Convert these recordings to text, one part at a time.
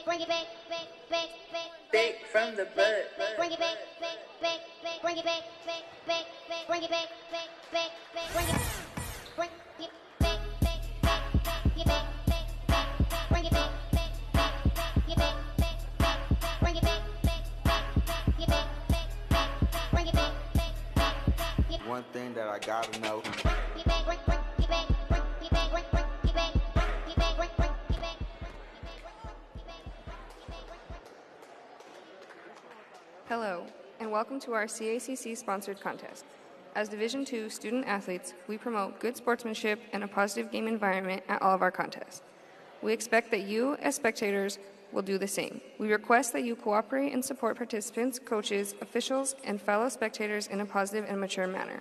bring it back, Back from the butt. bring it back, bring it back, bring it back, bring it back, bring it back, get back, bring it back, get back, bring it back, get back, bring it back, One thing that I gotta know. get back, bring get back, get back, bring get back, get back, bring get back. Hello, and welcome to our CACC-sponsored contest. As Division II student athletes, we promote good sportsmanship and a positive game environment at all of our contests. We expect that you, as spectators, will do the same. We request that you cooperate and support participants, coaches, officials, and fellow spectators in a positive and mature manner.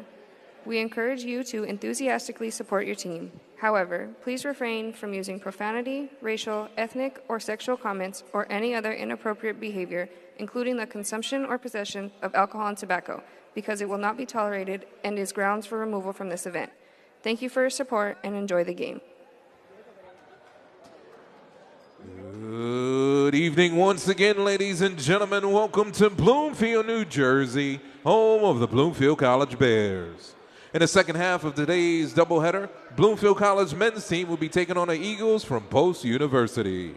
We encourage you to enthusiastically support your team. However, please refrain from using profanity, racial, ethnic, or sexual comments or any other inappropriate behavior, including the consumption or possession of alcohol and tobacco, because it will not be tolerated and is grounds for removal from this event. Thank you for your support and enjoy the game. Good evening once again, ladies and gentlemen. Welcome to Bloomfield, New Jersey, home of the Bloomfield College Bears. In the second half of today's doubleheader, Bloomfield College men's team will be taking on the Eagles from Post University.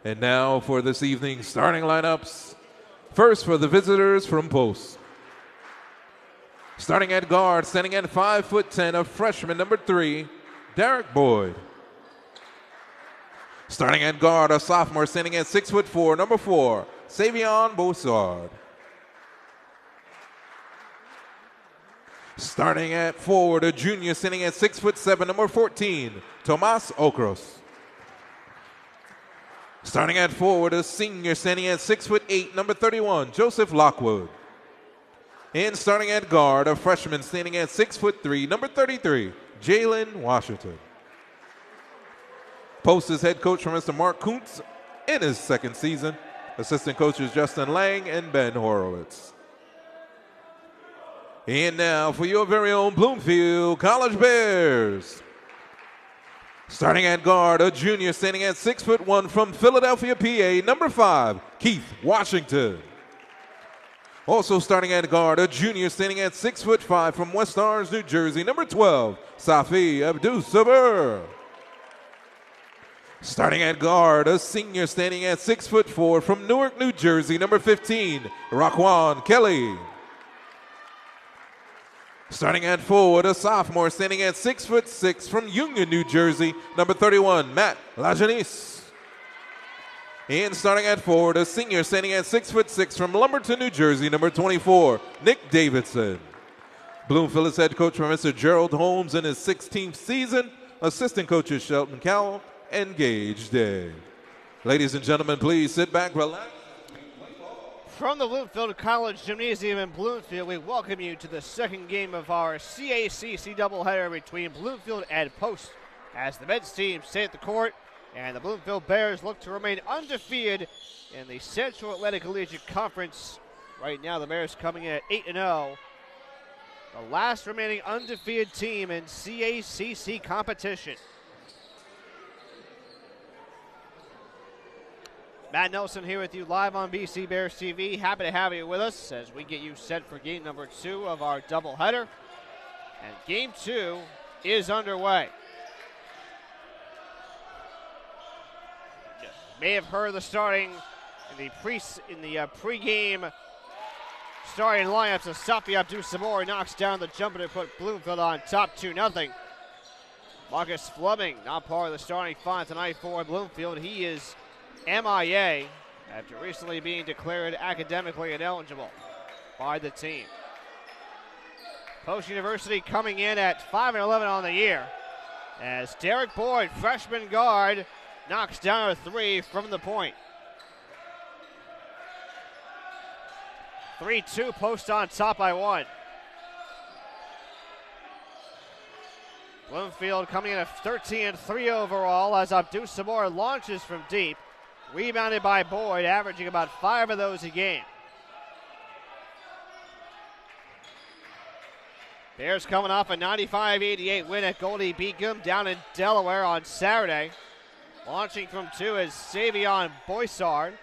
And now for this evening's starting lineups. First for the visitors from Post. Starting at guard, standing at 5'10", a freshman, number 3, Derek Boyd. Starting at guard, a sophomore, standing at 6'4", number 4, Savion Boussard. Starting at forward, a junior, standing at 6'7", number 14, Tomas Okros. Starting at forward, a senior, standing at 6'8", number 31, Joseph Lockwood. And starting at guard, a freshman, standing at 6'3", number 33, Jalen Washington. Post is head coach from Mr. Mark Kuntz in his second season. Assistant coaches Justin Lang and Ben Horowitz. And now for your very own Bloomfield College Bears. Starting at guard, a junior standing at 6'1" from Philadelphia, PA, number 5, Keith Washington. Also starting at guard, a junior standing at 6'5" from West Orange, New Jersey, number 12, Safi Abdul-Sabur. Starting at guard, a senior standing at 6'4" from Newark, New Jersey, number 15, Raquan Kelly. Starting at forward, a sophomore standing at 6'6" from Union, New Jersey, number 31, Matt Lajanis. And starting at forward, a senior standing at 6'6" from Lumberton, New Jersey, number 24, Nick Davidson. Bloomfield is head coach from Mr. Gerald Holmes in his 16th season. Assistant coaches Shelton Cowell and Gage Day. Ladies and gentlemen, please sit back, relax. From the Bloomfield College Gymnasium in Bloomfield, we welcome you to the second game of our CACC doubleheader between Bloomfield and Post, as the men's team stay at the court and the Bloomfield Bears look to remain undefeated in the Central Atlantic Collegiate Conference. Right now, the Bears coming in at 8-0, the last remaining undefeated team in CACC competition. Matt Nelson here with you live on BC Bears TV. Happy to have you with us as we get you set for game number 2 of our doubleheader. And game 2 is underway. You may have heard the starting in the pregame starting lineups as Safi Abdul-Sabur knocks down the jumper to put Bloomfield on top 2-0. Marcus Fleming, not part of the starting five tonight for Bloomfield. He is MIA after recently being declared academically ineligible by the team. Post University coming in at 5-11 on the year as Derek Boyd, freshman guard, knocks down a 3 from the point. 3-2, Post on top by 1. Bloomfield coming in at 13-3 overall as Abdul-Sabur launches from deep. Rebounded by Boyd, averaging about 5 of those a game. Bears coming off a 95-88 win at Goldie Beacom down in Delaware on Saturday. Launching from 2 is Savion Boissard.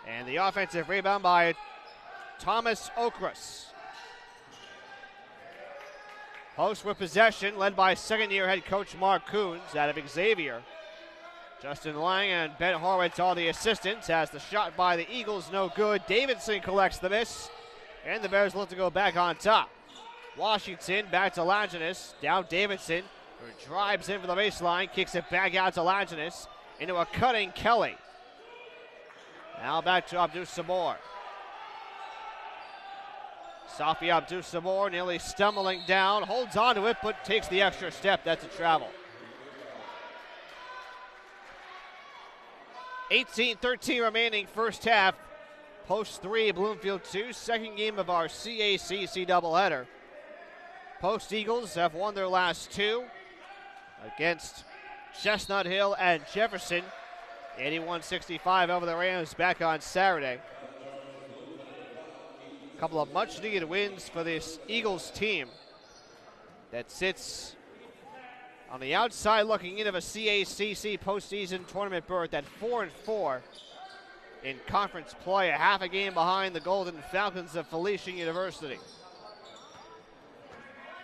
And the offensive rebound by Thomas Okras. Hosts with possession, led by second-year head coach Mark Coons out of Xavier. Justin Lang and Ben Horwitz, all the assistants, as the shot by the Eagles no good. Davidson collects the miss, and the Bears look to go back on top. Washington back to Lajeunesse, down Davidson, who drives in for the baseline, kicks it back out to Lajeunesse, into a cutting Kelly. Now back to Abdou Sabor. Safi Abdou Sabor nearly stumbling down, holds on to it, but takes the extra step. That's a travel. 18-13 remaining first half. Post 3, Bloomfield 2. Second game of our CACC doubleheader. Post Eagles have won their last 2 against Chestnut Hill and Jefferson. 81-65 over the Rams back on Saturday. A couple of much-needed wins for this Eagles team that sits on the outside looking in of a CACC postseason tournament berth at 4-4 in conference play, a half a game behind the Golden Falcons of Felician University.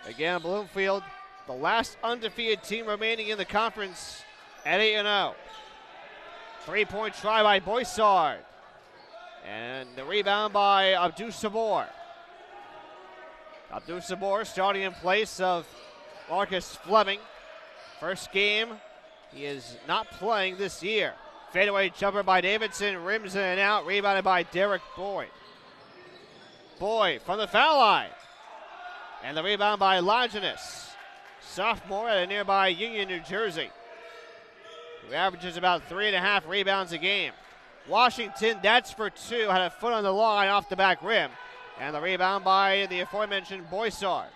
Again, Bloomfield, the last undefeated team remaining in the conference at 8-0. Three-point try by Boissard. And the rebound by Abdou Sabor. Abdou Sabor starting in place of Marcus Fleming. First game, he is not playing this year. Fadeaway jumper by Davidson, rims in and out, rebounded by Derek Boyd. Boyd from the foul line. And the rebound by Lajeunesse, sophomore at a nearby Union, New Jersey, who averages about 3.5 rebounds a game. Washington, that's for 2, had a foot on the line off the back rim. And the rebound by the aforementioned Boissard.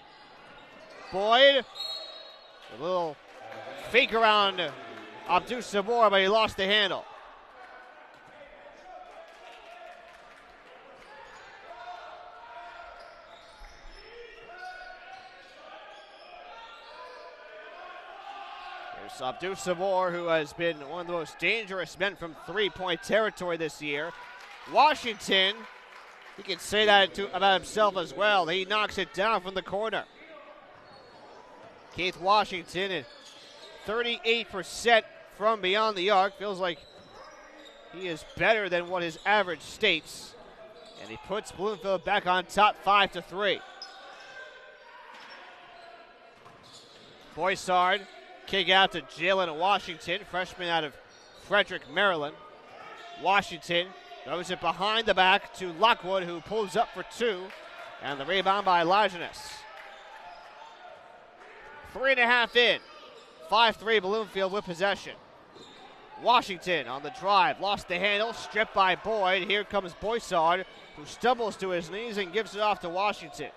Boyd, a little fake around Abdou Sabor, but he lost the handle. Here's Abdou Sabor, who has been one of the most dangerous men from three-point territory this year. Washington, he can say that about himself as well. He knocks it down from the corner. Keith Washington at 38% from beyond the arc. Feels like he is better than what his average states. And he puts Bloomfield back on top 5-3. Boissard, kick out to Jalen Washington, freshman out of Frederick, Maryland. Washington throws it behind the back to Lockwood, who pulls up for 2. And the rebound by Lajeunesse. 3.5 in. 5-3 Bloomfield with possession. Washington on the drive, lost the handle, stripped by Boyd. Here comes Boissard, who stumbles to his knees and gives it off to Washington.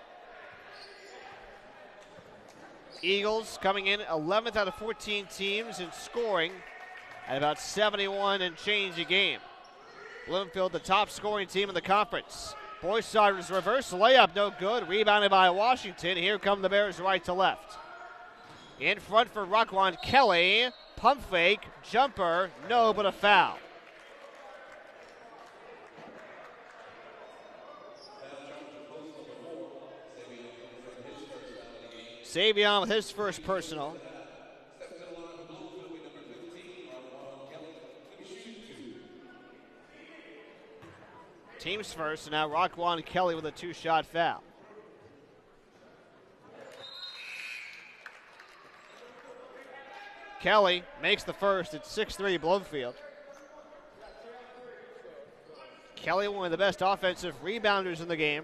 Eagles coming in 11th out of 14 teams in scoring at about 71 and change a game. Bloomfield, the top scoring team in the conference. Boissard's reverse layup, no good. Rebounded by Washington. Here come the Bears right to left. In front for Raquan Kelly. Pump fake, jumper, no, but a foul. Savion with his first personal. Team's first, and now Raquan Kelly with a 2-shot foul. Kelly makes the first at 6'3" Bloomfield. Kelly, one of the best offensive rebounders in the game.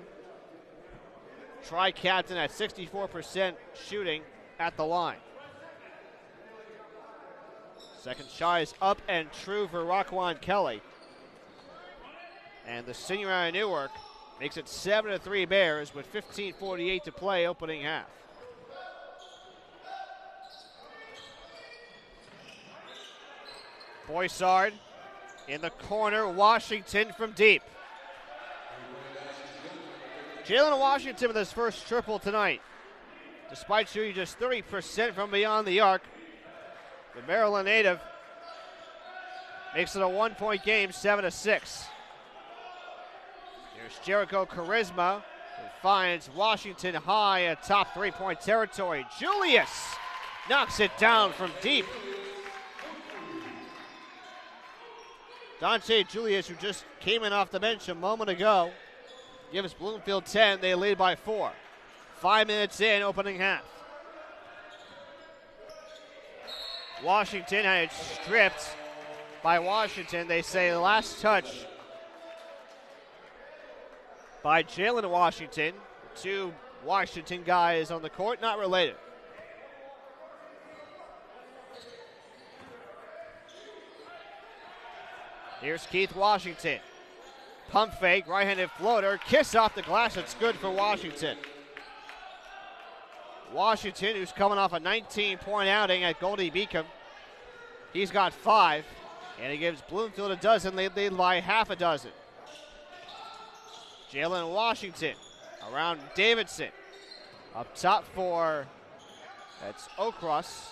Tri-captain at 64% shooting at the line. Second shot is up and true for Raquan Kelly. And the senior out of Newark makes it 7-3 Bears with 15:48 to play opening half. Boissard in the corner, Washington from deep. Jalen Washington with his first triple tonight. Despite shooting just 30% from beyond the arc, the Maryland native Makes it a 1-point game, 7-6. Here's Jericho Charisma, who finds Washington high at top 3-point territory. Julius knocks it down from deep. Dante Julius, who just came in off the bench a moment ago, gives Bloomfield 10. They lead by 4. 5 minutes in, opening half. Washington had it stripped by Washington. They say last touch by Jalen Washington. 2 Washington guys on the court, not related. Here's Keith Washington. Pump fake, right-handed floater, kiss off the glass. It's good for Washington. Washington, who's coming off a 19-point outing at Goldie Beacom. He's got 5, and he gives Bloomfield a dozen. They lead by half a dozen. Jalen Washington around Davidson. Up top for, that's Okros.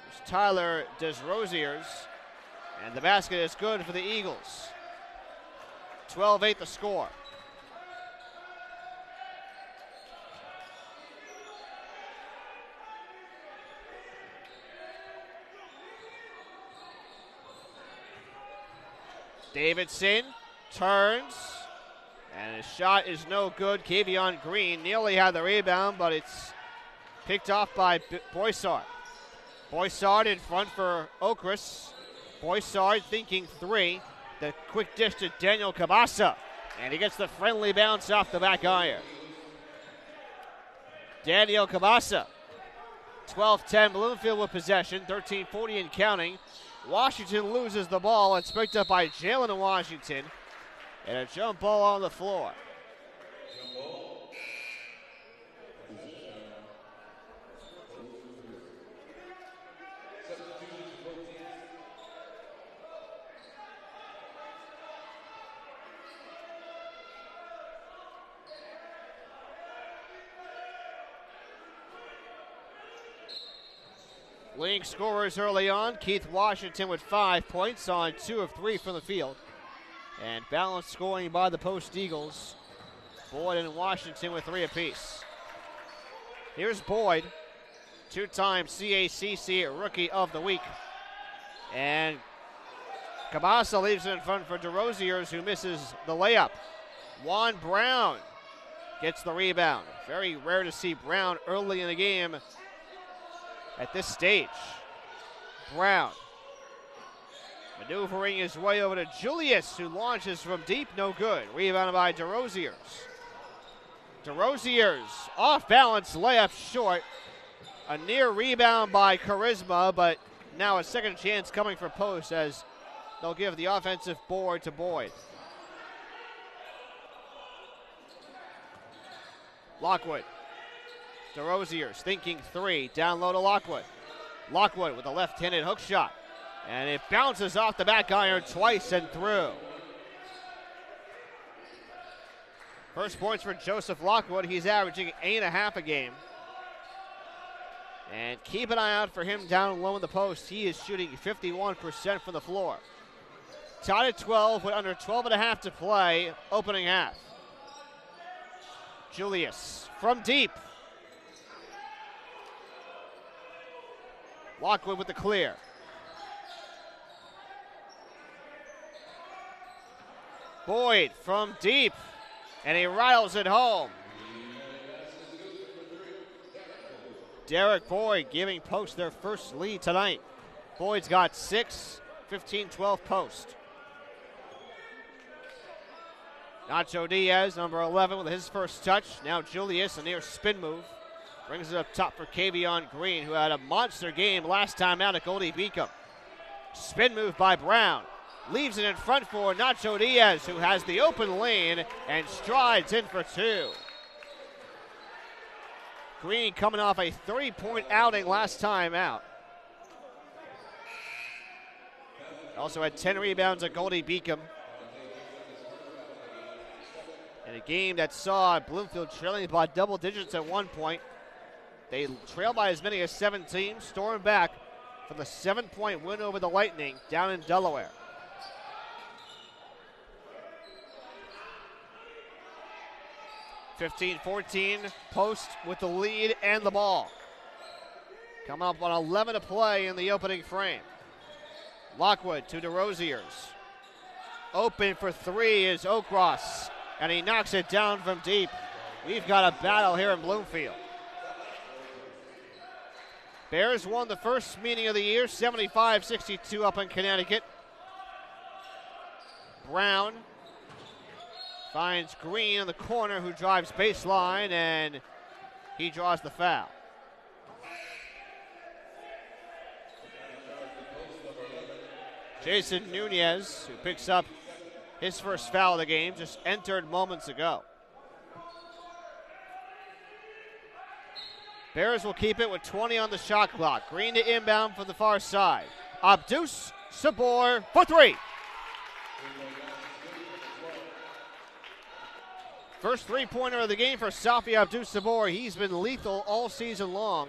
There's Tyler Desrosiers. And the basket is good for the Eagles. 12-8 the score. Davidson turns, and his shot is no good. Kavion Green nearly had the rebound, but it's picked off by Boissard. Boissard in front for Okros. Boissard thinking 3. The quick dish to Daniel Cabasa, and he gets the friendly bounce off the back iron. Daniel Cabasa. 12-10 Bloomfield with possession, 13:40 and counting. Washington loses the ball. It's picked up by Jalen Washington. And a jump ball on the floor. Leading scorers early on, Keith Washington with 5 points on 2 of 3 from the field. And balanced scoring by the Post Eagles. Boyd and Washington with 3 apiece. Here's Boyd, 2-time CACC Rookie of the Week. And Cabasa leaves it in front for DeRosiers, who misses the layup. Juan Brown gets the rebound. Very rare to see Brown early in the game at this stage. Brown maneuvering his way over to Julius, who launches from deep, no good. Rebounded by DeRosiers. DeRosiers off balance, layup short. A near rebound by Charisma, but now a second chance coming for Post as they'll give the offensive board to Boyd. Lockwood. DeRosiers thinking 3, down low to Lockwood. Lockwood with a left-handed hook shot. And it bounces off the back iron twice and through. First points for Joseph Lockwood. He's averaging 8.5 a game. And keep an eye out for him down low in the post. He is shooting 51% from the floor. Tied at 12 with under 12.5 to play, opening half. Julius from deep. Lockwood with the clear. Boyd from deep, and he rattles it home. Derek Boyd giving Post their first lead tonight. Boyd's got 6, 15-12 Post. Nacho Diaz, number 11, with his first touch. Now Julius, a near spin move. Brings it up top for Kavion Green, who had a monster game last time out at Goldie Beacom. Spin move by Brown. Leaves it in front for Nacho Diaz, who has the open lane and strides in for 2. Green coming off a 30-point outing last time out. Also had 10 rebounds at Goldie Beacom. In a game that saw Bloomfield trailing by double digits at one point. They trailed by as many as 17, stormed back for the 7-point win over the Lightning down in Delaware. 15-14, Post with the lead and the ball. Coming up on 11 to play in the opening frame. Lockwood to DeRosiers. Open for three is Okross, and he knocks it down from deep. We've got a battle here in Bloomfield. Bears won the first meeting of the year, 75-62 up in Connecticut. Brown finds Green in the corner, who drives baseline, and he draws the foul. Jason Nunez, who picks up his first foul of the game, just entered moments ago. Bears will keep it with 20 on the shot clock. Green to inbound from the far side. Abdus Sabor for three. First three-pointer of the game for Safi Abdus Sabor. He's been lethal all season long.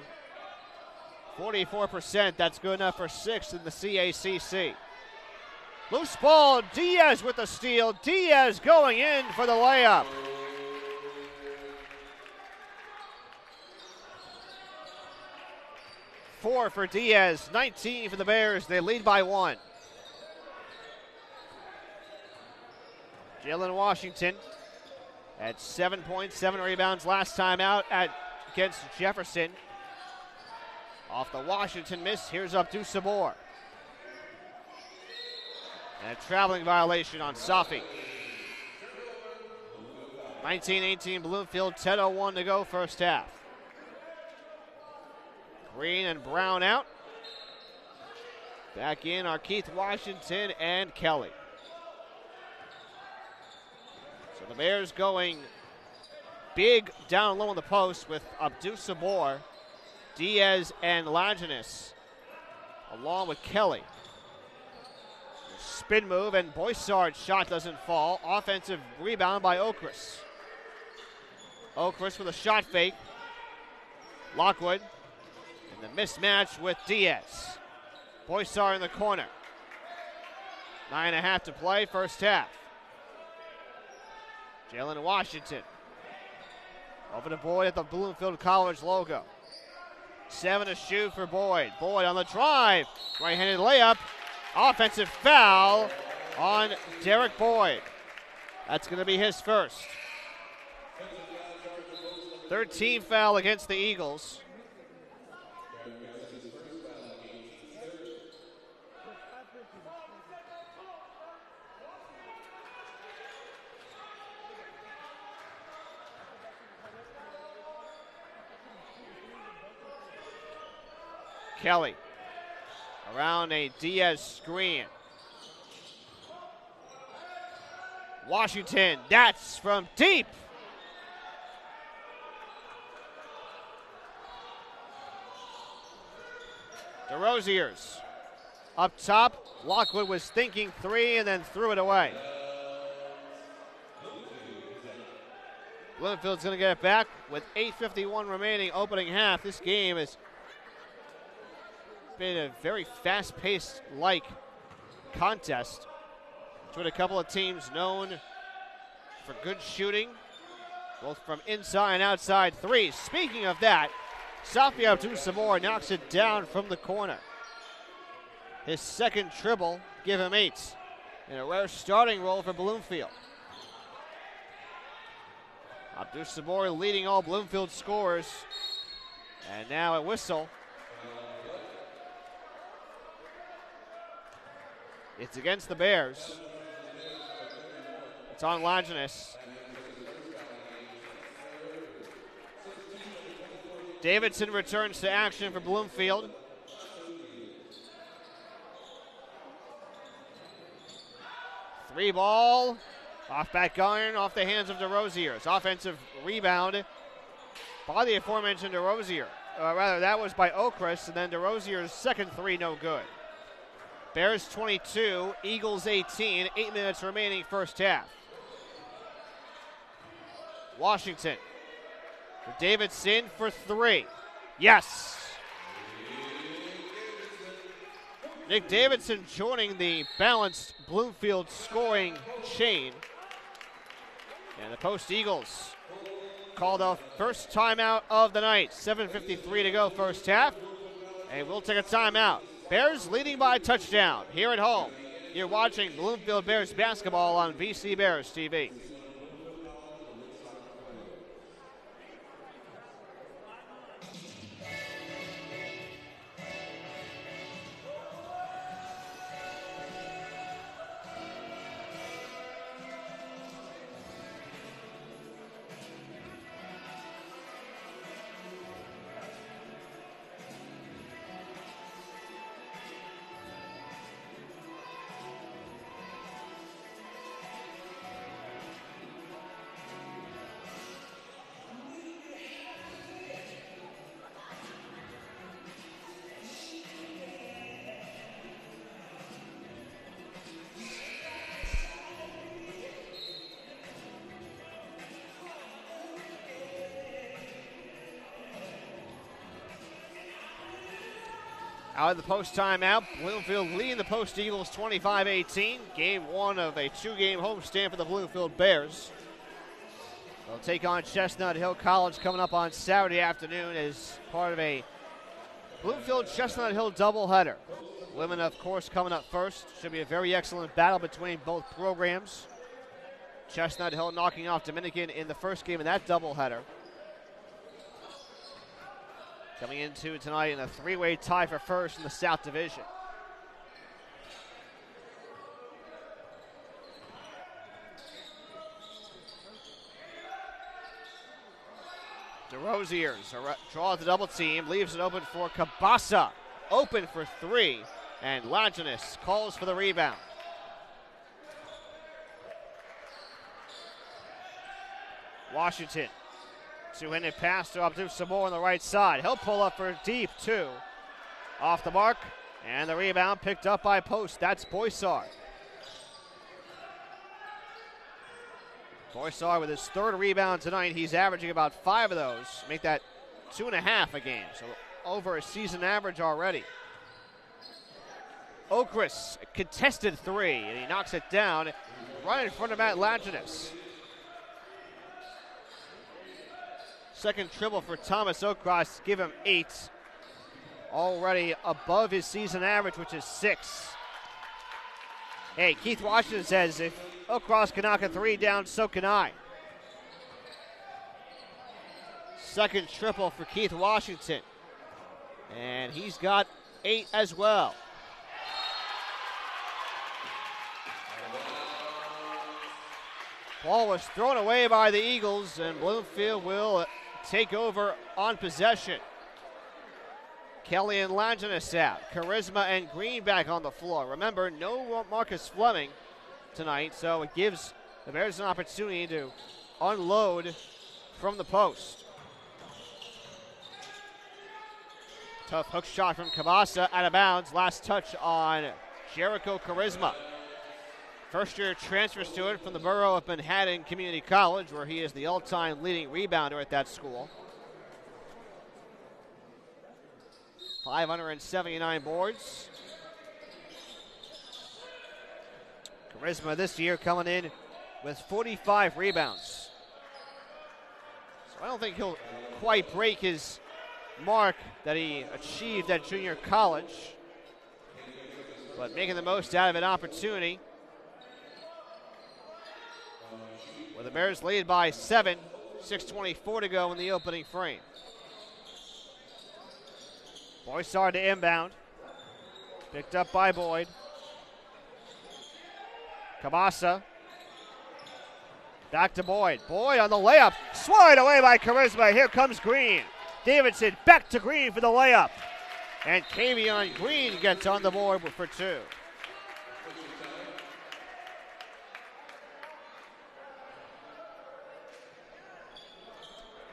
44%, that's good enough for sixth in the CACC. Loose ball, Diaz with the steal. Diaz going in for the layup. Four for Diaz, 19 for the Bears. They lead by one. Jalen Washington at 7 points, 7 rebounds last time out against Jefferson. Off the Washington miss, here's Abdus Sabor. And a traveling violation on Safi. 19-18 Bloomfield, 10:01 to go first half. Green and Brown out. Back in are Keith Washington and Kelly. So the Bears going big down low on the post with Abdus Sabor, Diaz, and Lajeunesse, along with Kelly. Spin move, and Boissard's shot doesn't fall. Offensive rebound by Okross. Okross with a shot fake. Lockwood, and the mismatch with Diaz. Boissard in the corner. 9.5 to play, first half. Jalen Washington. Over to Boyd at the Bloomfield College logo. 7 to shoot for Boyd. Boyd on the drive. Right-handed layup. Offensive foul on Derek Boyd. That's going to be his first. 13th foul against the Eagles. Kelly around a Diaz screen. Washington, that's from deep. DeRosiers up top. Lockwood was thinking three and then threw it away. Bloomfield's going to get it back with 8:51 remaining opening half. This game has been a very fast-paced contest between a couple of teams known for good shooting, both from inside and outside threes. Speaking of that, Safi Abdus Sabor knocks it down from the corner. His second triple, give him 8, in a rare starting role for Bloomfield. Abdus Sabor leading all Bloomfield scorers, and now a whistle. It's against the Bears. It's on Lajeunesse. Davidson returns to action for Bloomfield. Three ball. Off back iron, off the hands of DeRosiers. Offensive rebound by the aforementioned DeRosier. That was by Okross, and then DeRosier's second three no good. Bears 22, Eagles 18, 8 minutes remaining first half. Washington. Davidson for three. Yes! Nick Davidson joining the balanced Bloomfield scoring chain. And the Post Eagles call the first timeout of the night. 7:53 to go, first half. And we'll take a timeout. Bears leading by a touchdown here at home. You're watching Bloomfield Bears basketball on VC Bears TV. Out of the post timeout, Bloomfield leading the Post Eagles 25-18. Game one of a two-game homestand for the Bloomfield Bears. They'll take on Chestnut Hill College coming up on Saturday afternoon as part of a Bloomfield-Chestnut Hill doubleheader. Women, of course, coming up first. Should be a very excellent battle between both programs. Chestnut Hill knocking off Dominican in the first game of that doubleheader. Coming into tonight in a three-way tie for first in the South Division. DeRosiers draws the double team, leaves it open for Cabasa. Open for three, and Laginis calls for the rebound. Washington. Two-handed pass to Abdul Sabor on the right side. He'll pull up for deep, two. Off the mark, and the rebound picked up by Post. That's Boissard. Boissard with his third rebound tonight. He's averaging about 5 of those. Make that 2.5 a game, so over a season average already. Okris, a contested three, and he knocks it down right in front of Matt Laginis. Second triple for Thomas Okras, give him 8. Already above his season average, which is 6. Hey, Keith Washington says if Okras can knock a 3 down, so can I. Second triple for Keith Washington. And he's got 8 as well. Ball was thrown away by the Eagles, and Bloomfield will take over on possession. Kelly and Laginis out. Charisma and Green back on the floor. Remember, no Marcus Fleming tonight, so it gives the Bears an opportunity to unload from the post. Tough hook shot from Cabasa, out of bounds. Last touch on Jericho Charisma. First-year transfer student from the borough of Manhattan Community College, where he is the all-time leading rebounder at that school. 579 boards. Charisma this year coming in with 45 rebounds. So I don't think he'll quite break his mark that he achieved at junior college, but making the most out of an opportunity. Where the Bears lead by 7, 6:24 to go in the opening frame. Boissard to inbound. Picked up by Boyd. Cabasa. Back to Boyd. Boyd on the layup. Swatted away by Charisma. Here comes Green. Davidson back to Green for the layup. And Kavion Green gets on the board for 2.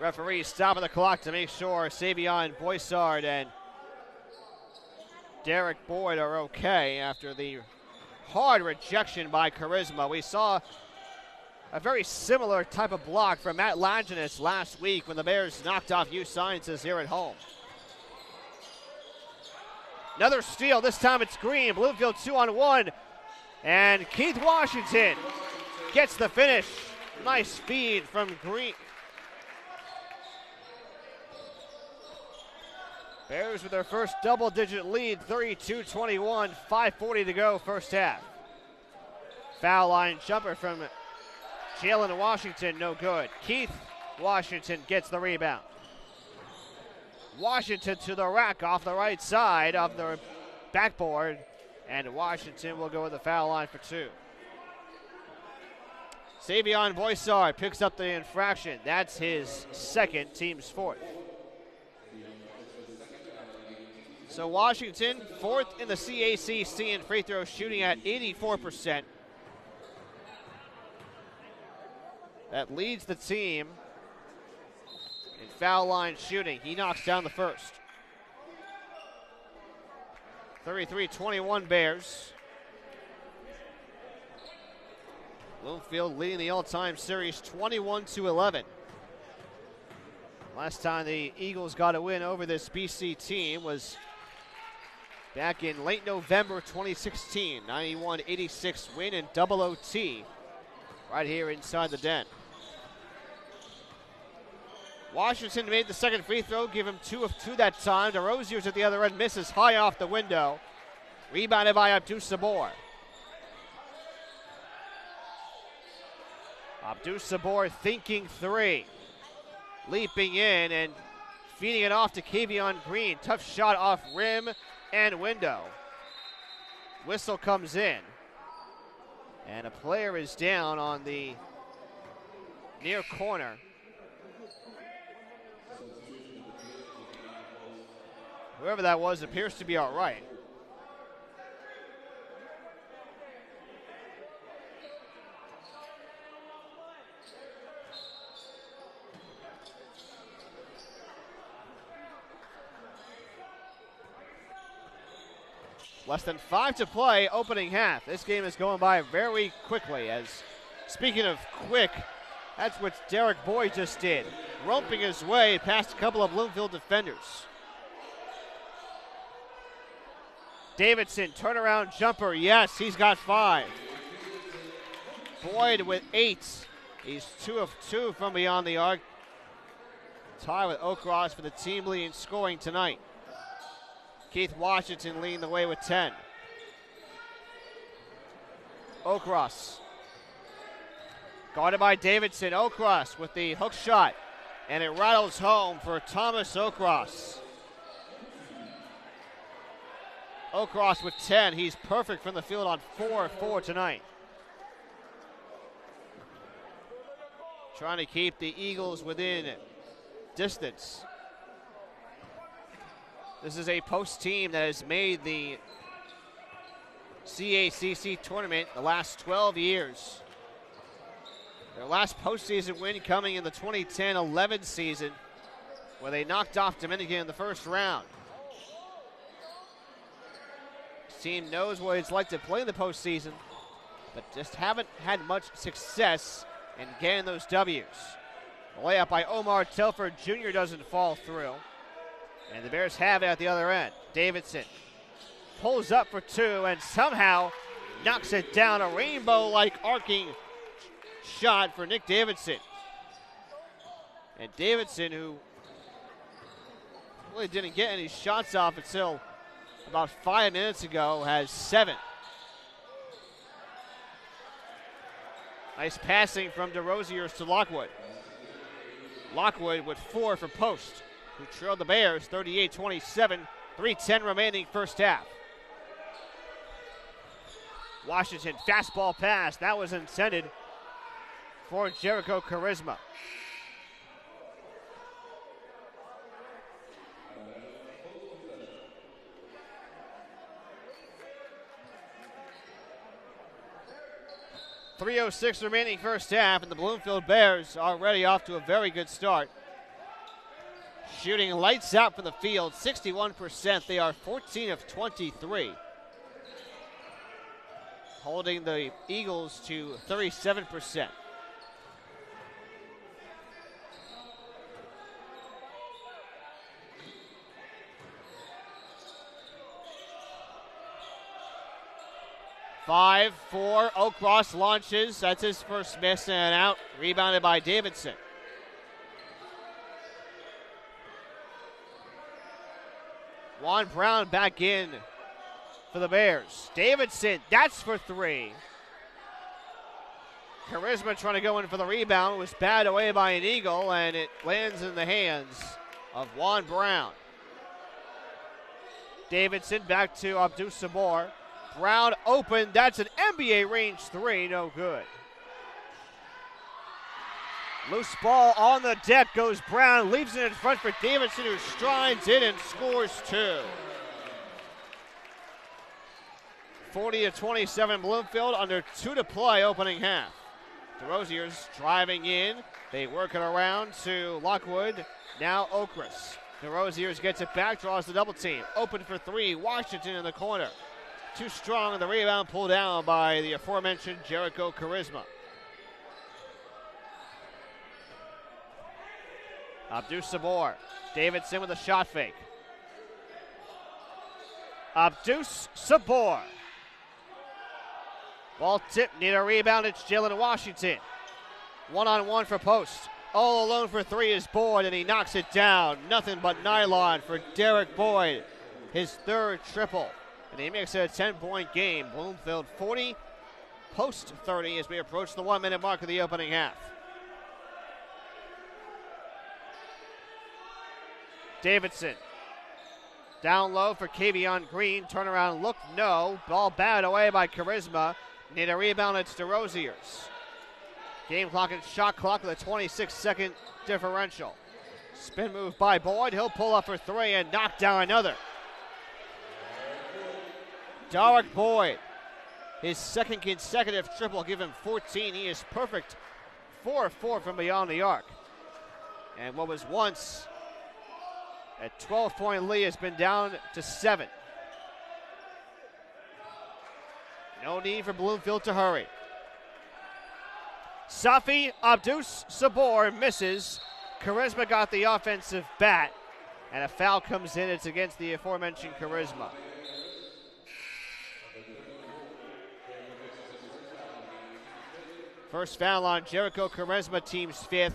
Referee stopping the clock to make sure Savion Boissard and Derek Boyd are okay after the hard rejection by Charisma. We saw a very similar type of block from Matt Laginis last week when the Bears knocked off U Sciences here at home. Another steal, this time it's Green. Bloomfield 2-on-1. And Keith Washington gets the finish. Nice feed from Green. Bears with their first double-digit lead, 32-21, 5:40 to go, first half. Foul line jumper from Jalen Washington, no good. Keith Washington gets the rebound. Washington to the rack off the right side of the backboard, and Washington will go with the foul line for two. Savion Boissard picks up the infraction. That's his second, team's fourth. So Washington, fourth in the CACC in free throw shooting at 84%. That leads the team in foul line shooting. He knocks down the first. 33-21 Bears. Bloomfield leading the all-time series 21-11. Last time the Eagles got a win over this BC team was back in late November 2016. 91-86 win in double OT right here inside the Den. Washington made the second free throw, give him 2 of 2 that time. DeRozier's at the other end, misses high off the window. Rebounded by Abdou Sabor. Abdou Sabor thinking three. Leaping in and feeding it off to Kavion Green. Tough shot off rim and window. Whistle comes in. And a player is down on the near corner. Whoever that was appears to be all right. Less than 5 to play, opening half. This game is going by very quickly. As speaking of quick, that's what Derek Boyd just did, romping his way past a couple of Bloomfield defenders. Davidson, turnaround jumper, yes, he's got 5. Boyd with 8. He's 2 of 2 from beyond the arc. Tie with Okros for the team lead in scoring tonight. Keith Washington leading the way with 10. Okros. Guarded by Davidson. Okros with the hook shot. And it rattles home for Thomas Okros. Okros with 10. He's perfect from the field on 4-4 tonight. Trying to keep the Eagles within distance. This is a post team that has made the CACC tournament the last 12 years. Their last postseason win coming in the 2010-11 season, where they knocked off Dominican in the first round. This team knows what it's like to play in the postseason, but just haven't had much success in getting those W's. The layup by Omar Telford Jr. doesn't fall through. And the Bears have it at the other end. Davidson pulls up for 2 and somehow knocks it down. A rainbow-like arcing shot for Nick Davidson. And Davidson, who really didn't get any shots off until about 5 minutes ago, has 7. Nice passing from DeRoziers to Lockwood. Lockwood with 4 for Post, who trailed the Bears 38-27, 3:10 remaining first half. Washington fastball pass. That was intended for Jericho Charisma. .306 remaining first half, and the Bloomfield Bears are already off to a very good start. Shooting lights out from the field, 61%. They are 14 of 23. Holding the Eagles to 37%. Five, 4, Okros launches. That's his first miss and out. Rebounded by Davidson. Juan Brown back in for the Bears. Davidson, that's for three. Charisma trying to go in for the rebound. It was batted away by an Eagle, and it lands in the hands of Juan Brown. Davidson back to Abdul Sabor. Brown open. That's an NBA range three. No good. Loose ball on the deck goes Brown. Leaves it in front for Davidson, who strides in and scores two. 40-27 Bloomfield, under 2 to play opening half. DeRozier's driving in. They work it around to Lockwood. Now Okras. DeRozier's gets it back, draws the double team. Open for three. Washington in the corner. Too strong, and the rebound pulled down by the aforementioned Jericho Charisma. Abdul Sabor. Davidson with a shot fake. Abdul Sabor. Ball tip, need a rebound. It's Jalen Washington. One-on-one for post. All alone for three is Boyd, and he knocks it down. Nothing but nylon for Derek Boyd. His third triple. And he makes it a 10-point game. Bloomfield 40, post 30 as we approach the 1-minute mark of the opening half. Davidson. Down low for Kavion Green. Turnaround look, no. Ball batted away by Charisma. Need a rebound, it's DeRozier's. Game clock and shot clock with a 26-second differential. Spin move by Boyd. He'll pull up for three and knock down another. Derek Boyd, his second consecutive triple, give him 14. He is perfect 4-4 from beyond the arc. And what was once a 12-point lead has been down to 7. No need for Bloomfield to hurry. Safi Abdul Sabor misses. Charisma got the offensive bat, and a foul comes in. It's against the aforementioned Charisma. First foul on Jericho Charisma, team's 5th.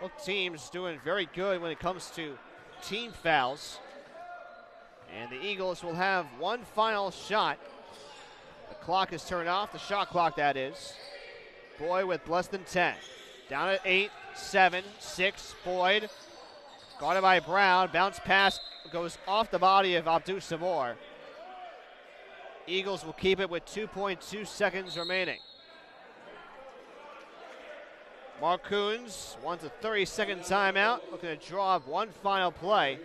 Both teams doing very good when it comes to team fouls. And the Eagles will have one final shot. The clock is turned off, the shot clock that is. Boyd with less than 10. Down at 8, 7, 6. Boyd guarded by Brown. Bounce pass goes off the body of Abdul Sabor. Eagles will keep it with 2.2 seconds remaining. Mark Coons wants a 30-second timeout. Looking to draw up one final play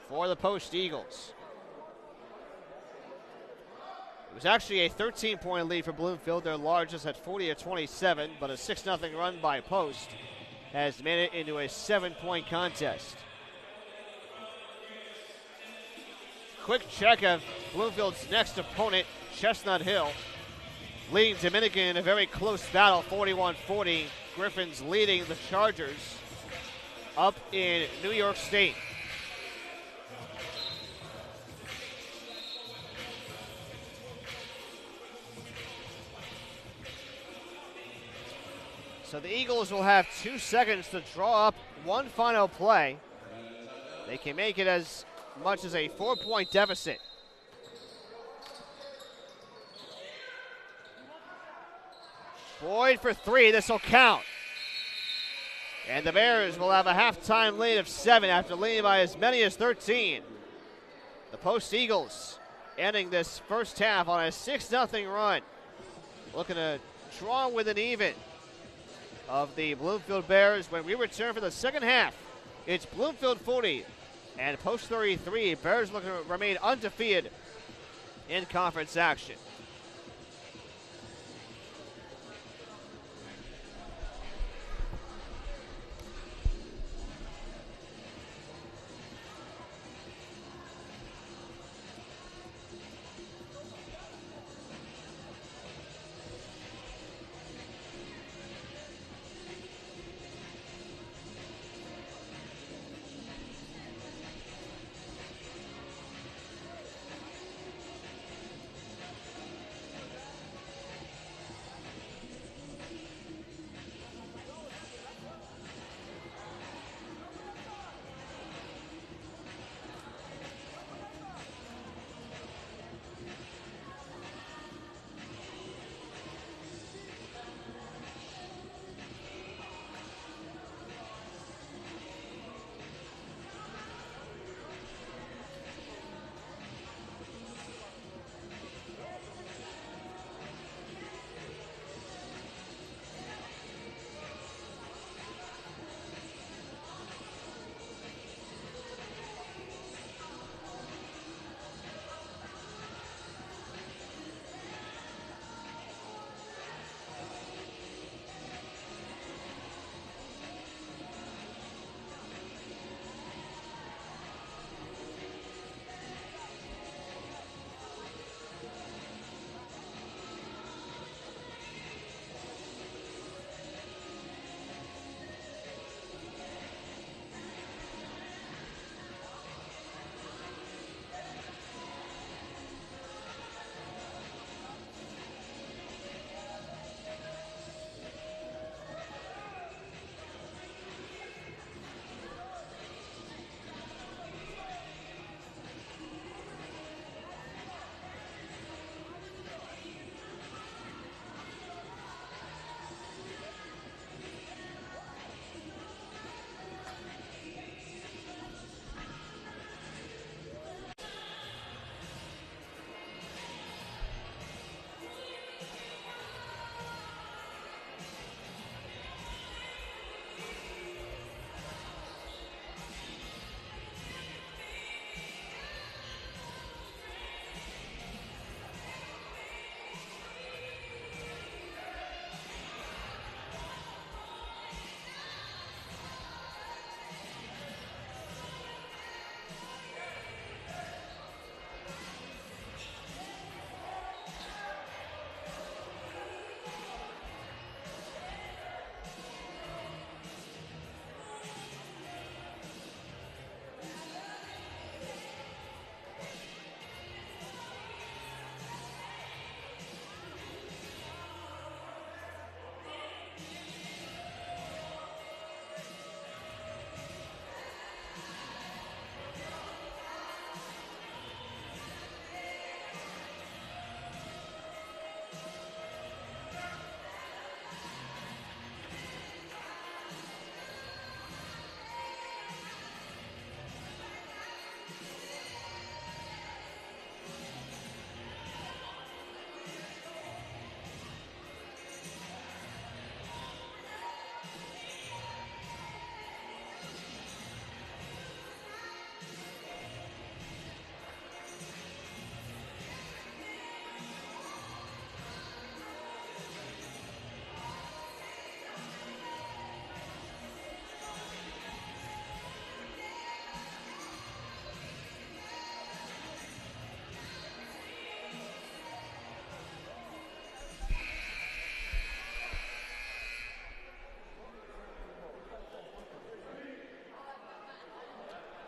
for the Post Eagles. It was actually a 13-point lead for Bloomfield, their largest at 40-27, but a 6-0 run by Post has made it into a 7-point contest. Quick check of Bloomfield's next opponent, Chestnut Hill, leading Dominican in a very close battle, 41-40. Griffins leading the Chargers up in New York State. So the Eagles will have 2 seconds to draw up one final play. They can make it as much as a 4-point deficit. Boyd for three, this will count. And the Bears will have a halftime lead of 7 after leading by as many as 13. The Post Eagles ending this first half on a 6-0 run. Looking to draw with an even of the Bloomfield Bears. When we return for the second half, it's Bloomfield 40 and Post 33. Bears looking to remain undefeated in conference action.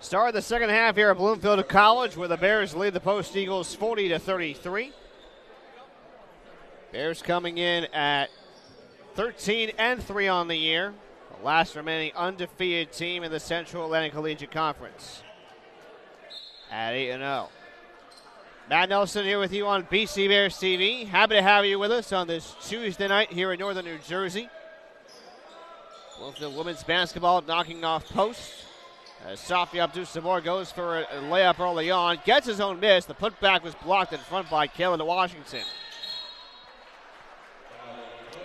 Start of the second half here at Bloomfield College, where the Bears lead the Post Eagles 40-33. Bears coming in at 13-3 on the year, the last remaining undefeated team in the Central Atlantic Collegiate Conference at 8-0. Matt Nelson here with you on BC Bears TV. Happy to have you with us on this Tuesday night here in northern New Jersey. Bloomfield women's basketball knocking off post. As Safi Abdul-Samor goes for a layup early on, gets his own miss. The putback was blocked in front by Kayla Washington.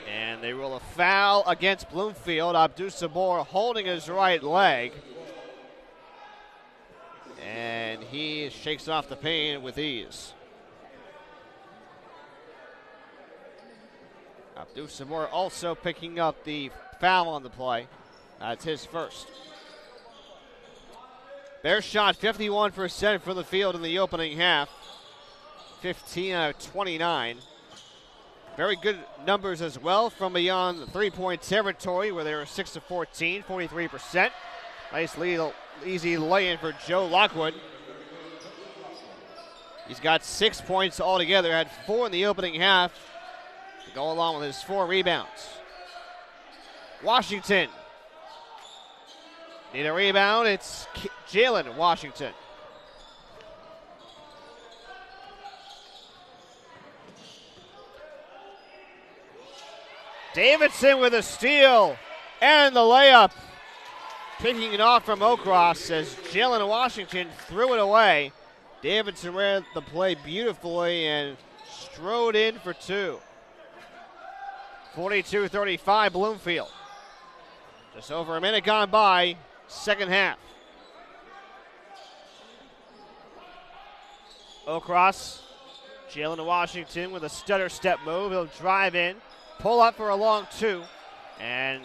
And they rule a foul against Bloomfield. Abdul-Samor holding his right leg. And he shakes off the pain with ease. Abdul-Samor also picking up the foul on the play. That's his first. Bears shot 51% from the field in the opening half. 15 out of 29. Very good numbers as well from beyond the three-point territory, where they were 6 of 14, 43%. Nice lead, easy lay-in for Joe Lockwood. He's got 6 points altogether, had 4 in the opening half to go along with his 4 rebounds. Washington. Need a rebound. It's Jalen Washington. Davidson with a steal and the layup. Picking it off from Okros as Jalen Washington threw it away. Davidson read the play beautifully and strode in for 2. 42-35 Bloomfield. Just over a minute gone by, second half. Okros, Jalen Washington with a stutter step move. He'll drive in, pull up for a long 2, and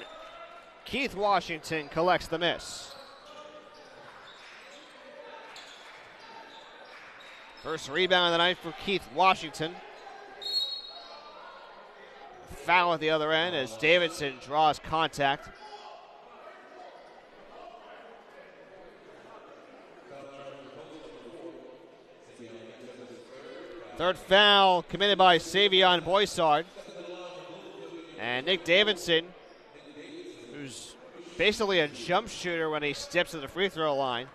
Keith Washington collects the miss. First rebound of the night for Keith Washington. Foul at the other end as Davidson draws contact. Third foul committed by Savion Boissard. And Nick Davidson, who's basically a jump shooter when he steps to the free throw line,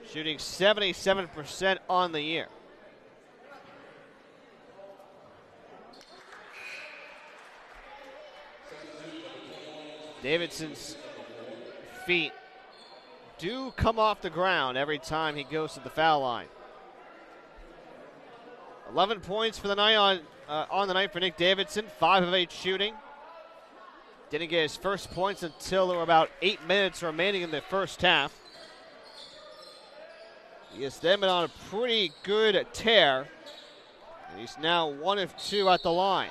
shooting 77% on the year. Davidson's feet do come off the ground every time he goes to the foul line. 11 points for the night on the night for Nick Davidson, 5 of 8 shooting. Didn't get his first points until there were about 8 minutes remaining in the first half. He has then been on a pretty good tear. And he's now 1 of 2 at the line.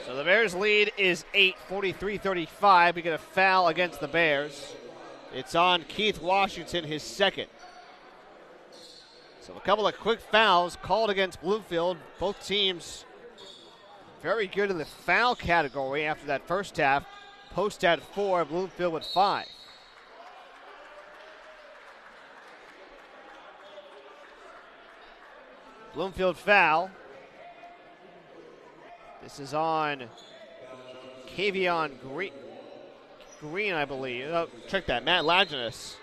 So the Bears lead is 8, 43-35. We get a foul against the Bears. It's on Keith Washington, his second. So a couple of quick fouls called against Bloomfield. Both teams very good in the foul category after that first half. Post had 4, Bloomfield with 5. Bloomfield foul. This is on Kavion Green, I believe. Oh, check that, Matt Laginus.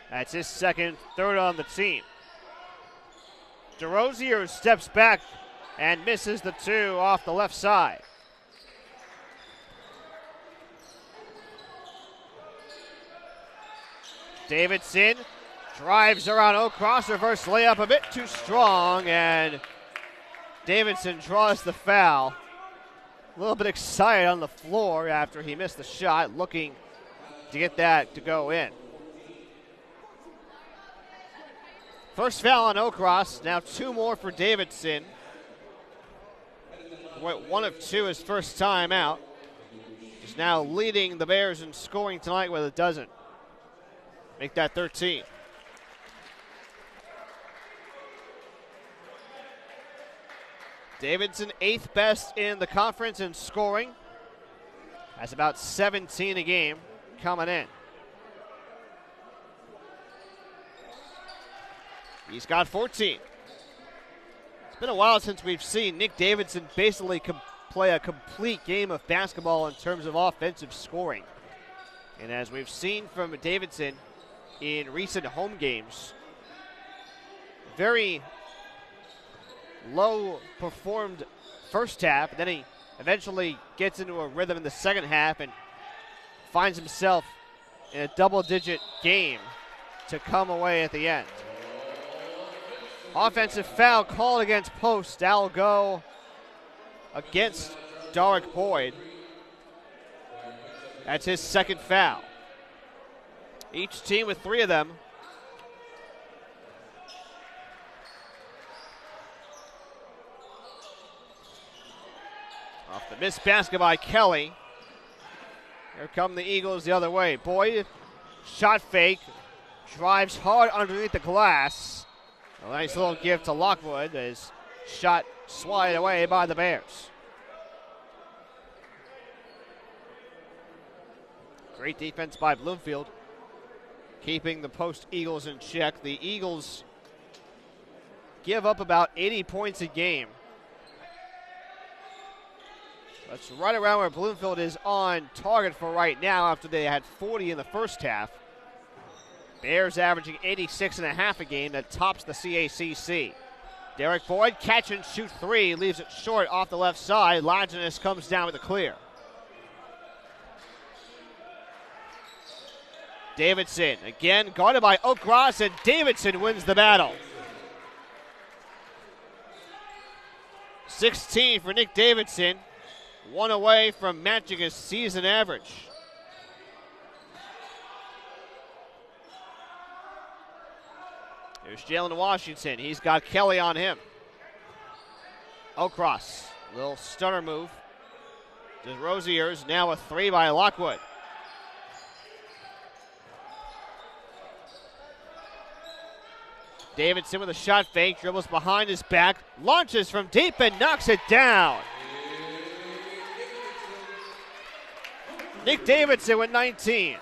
That's his second, third on the team. DeRosier steps back and misses the 2 off the left side. Davidson drives around Okros, reverse layup a bit too strong, and Davidson draws the foul. A little bit excited on the floor after he missed the shot, looking to get that to go in. First foul on Okros, now 2 more for Davidson. Went 1 of 2 his first time out. He's now leading the Bears in scoring tonight with a dozen. Make that 13. Davidson 8th best in the conference in scoring. Has about 17 a game coming in. He's got 14. It's been a while since we've seen Nick Davidson basically play a complete game of basketball in terms of offensive scoring. And as we've seen from Davidson in recent home games, very low performed first half, and then he eventually gets into a rhythm in the second half and finds himself in a double-digit game to come away at the end. Offensive foul called against Post. That'll go against Derek Boyd. That's his second foul. Each team with 3 of them. Off the missed basket by Kelly. Here come the Eagles the other way. Boyd, shot fake, drives hard underneath the glass. A nice little give to Lockwood as shot swatted away by the Bears. Great defense by Bloomfield, keeping the Post Eagles in check. The Eagles give up about 80 points a game. That's right around where Bloomfield is on target for right now after they had 40 in the first half. Bears averaging 86.5 a game. That tops the CACC. Derek Boyd, catch and shoot 3, leaves it short off the left side. Lajeunesse comes down with a clear. Davidson, again guarded by Okras, and Davidson wins the battle. 16 for Nick Davidson. 1 away from matching his season average. Here's Jalen Washington. He's got Kelly on him. Okras, little stunner move. DesRosiers, now a 3 by Lockwood. Davidson with a shot fake, dribbles behind his back, launches from deep and knocks it down. Nick Davidson with 19.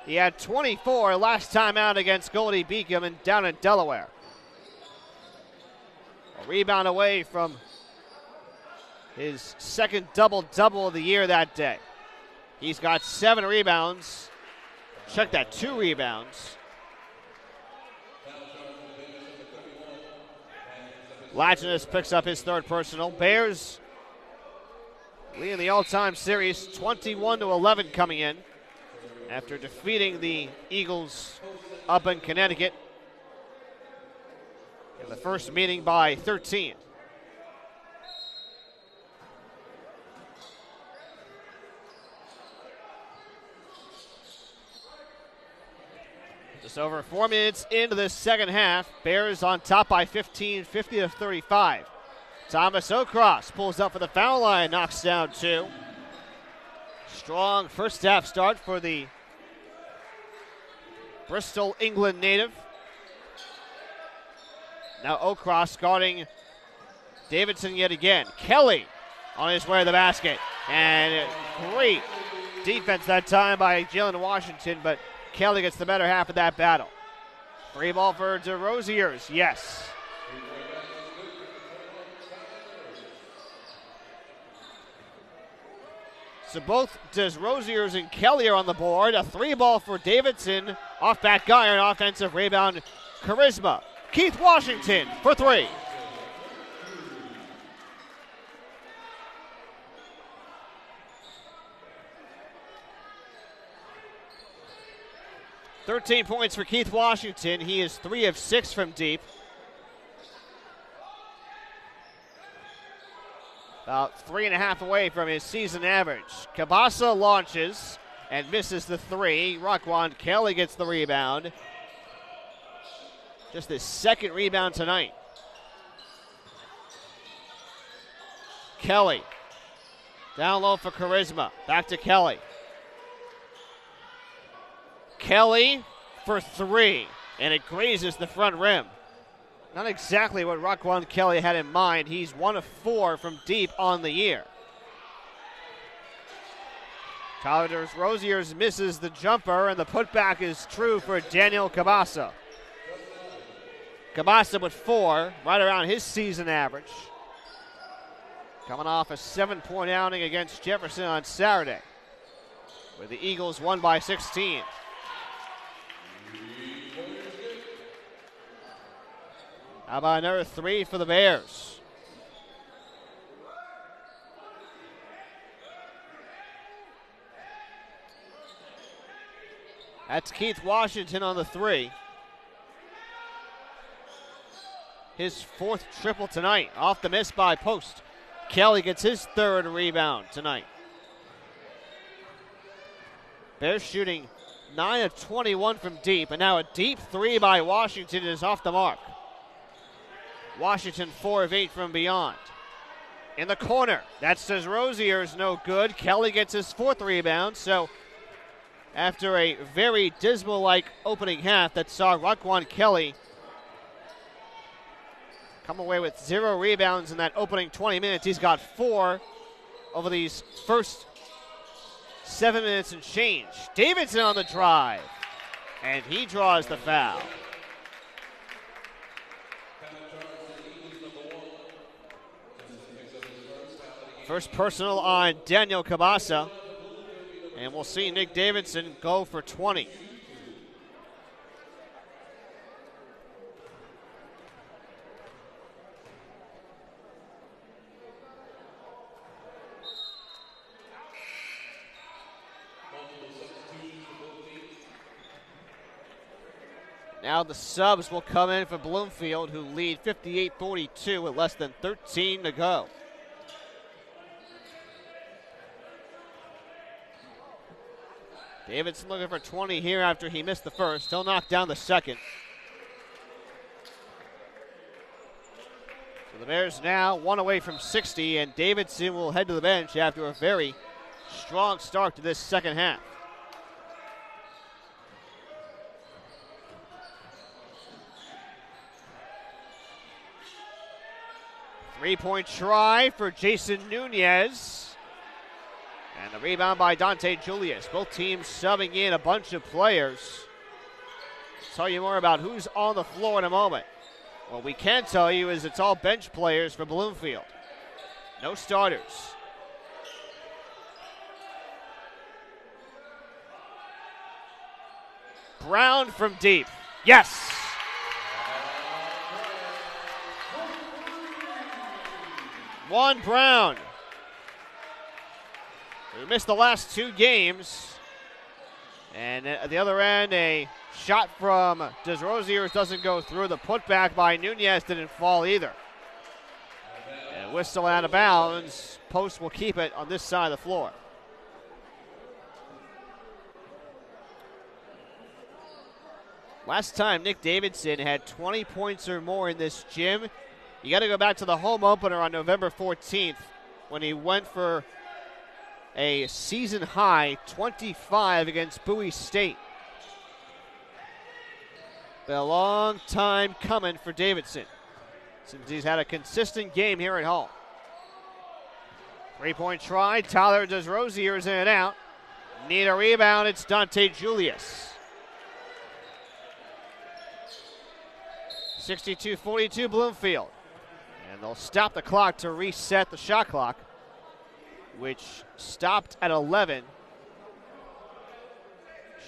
He had 24 last time out against Goldie Beacom and down in Delaware. A rebound away from his second double-double of the year that day. He's got 7 rebounds. Check that, 2 rebounds. Lajeunesse picks up his 3rd personal. Bears leading the all-time series 21-11 coming in after defeating the Eagles up in Connecticut in the first meeting by 13. Just over 4 minutes into the second half. Bears on top by 15, 50-35. Thomas Okras pulls up for the foul line, knocks down 2. Strong first half start for the Bristol, England native. Now Okras guarding Davidson yet again. Kelly on his way to the basket. And great defense that time by Jalen Washington, but Kelly gets the better half of that battle. Free ball for DesRosiers, yes. So both DesRosiers and Kelly are on the board. A 3 ball for Davidson. Off back guy, an offensive rebound. Charisma. Keith Washington for 3. "13 points for Keith Washington. He is 3 of 6 from deep. About 3.5 away from his season average. Cabasa launches and misses the 3. Raquan Kelly gets the rebound. Just his 2nd rebound tonight. Kelly. Down low for Charisma. Back to Kelly. Kelly for 3. And it grazes the front rim. Not exactly what Raquan Kelly had in mind. He's 1 of 4 from deep on the year. Tyler Rosiers misses the jumper, and the putback is true for Daniel Cabasa. Cabasa with 4, right around his season average. Coming off a 7-point outing against Jefferson on Saturday, where the Eagles won by 16. How about another 3 for the Bears? That's Keith Washington on the 3. His 4th triple tonight, off the miss by Post. Kelly gets his 3rd rebound tonight. Bears shooting 9 of 21 from deep, and now a deep 3 by Washington is off the mark. Washington 4 of 8 from beyond. In the corner, that says Rosier is no good. Kelly gets his 4th rebound, so after a very dismal-like opening half that saw Raquan Kelly come away with 0 rebounds in that opening 20 minutes, he's got 4 over these first 7 minutes and change. Davidson on the drive, and he draws the foul. First personal on Daniel Cabasa, and we'll see Nick Davidson go for 20. Now the subs will come in for Bloomfield, who lead 58-42 with less than 13 to go. Davidson looking for 20 here after he missed the first. He'll knock down the second. So the Bears now 1 away from 60, and Davidson will head to the bench after a very strong start to this second half. Three-point try for Jason Nunez. And the rebound by Dante Julius. Both teams subbing in a bunch of players. I'll tell you more about who's on the floor in a moment. What we can tell you is it's all bench players for Bloomfield. No starters. Brown from deep. Yes! Juan Brown. He missed the last 2 games. And at the other end, a shot from Desrosiers doesn't go through. The putback by Nunez didn't fall either. And whistle out of bounds. Post will keep it on this side of the floor. Last time Nick Davidson had 20 points or more in this gym, you got to go back to the home opener on November 14th when he went for a season-high 25 against Bowie State. Been a long time coming for Davidson since he's had a consistent game here at home. Three-point try. Tyler Desrosiers in and out. Need a rebound. It's Dante Julius. 62-42 Bloomfield. And they'll stop the clock to reset the shot clock, which stopped at 11.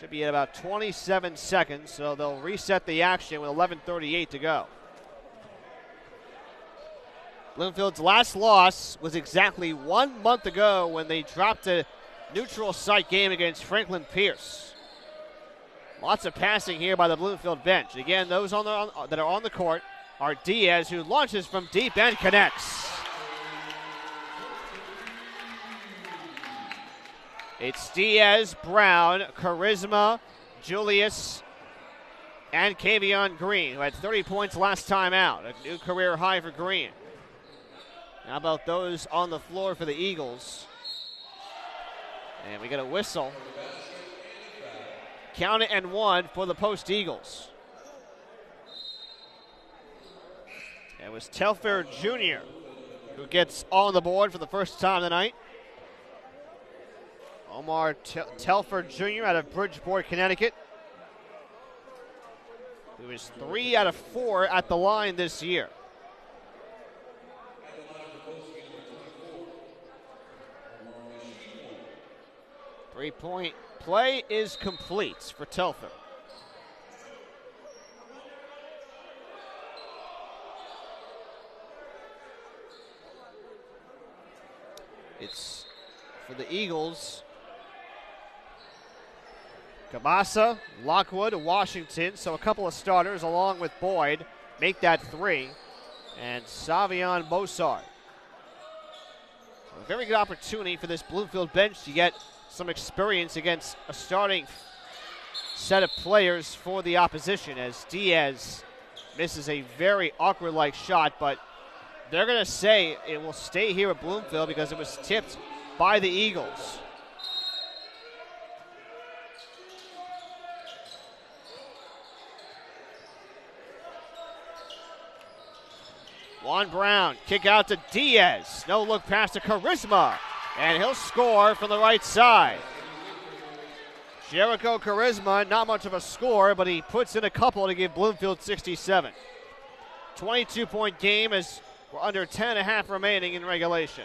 Should be at about 27 seconds, so they'll reset the action with 11:38 to go. Bloomfield's last loss was exactly 1 month ago when they dropped a neutral site game against Franklin Pierce. Lots of passing here by the Bloomfield bench. Again, those that are on the court are Diaz, who launches from deep and connects. It's Diaz, Brown, Charisma, Julius, and Kavion Green, who had 30 points last time out. A new career high for Green. How about those on the floor for the Eagles? And we get a whistle. Count it and 1 for the Post Eagles. It was Telfair Jr. who gets on the board for the first time tonight. Omar Telford Jr. out of Bridgeport, Connecticut. He was 3 out of 4 at the line this year. Three-point play is complete for Telford. It's for the Eagles. Kabasa, Lockwood, Washington. So a couple of starters along with Boyd make that 3. And Savion Bossard. A very good opportunity for this Bloomfield bench to get some experience against a starting set of players for the opposition, as Diaz misses a very awkward-like shot, but they're going to say it will stay here at Bloomfield because it was tipped by the Eagles. Juan Brown, kick out to Diaz. No look pass to Charisma, and he'll score from the right side. Jericho Charisma, not much of a score, but he puts in a couple to give Bloomfield 67. 22-point game as we're under 10.5 remaining in regulation.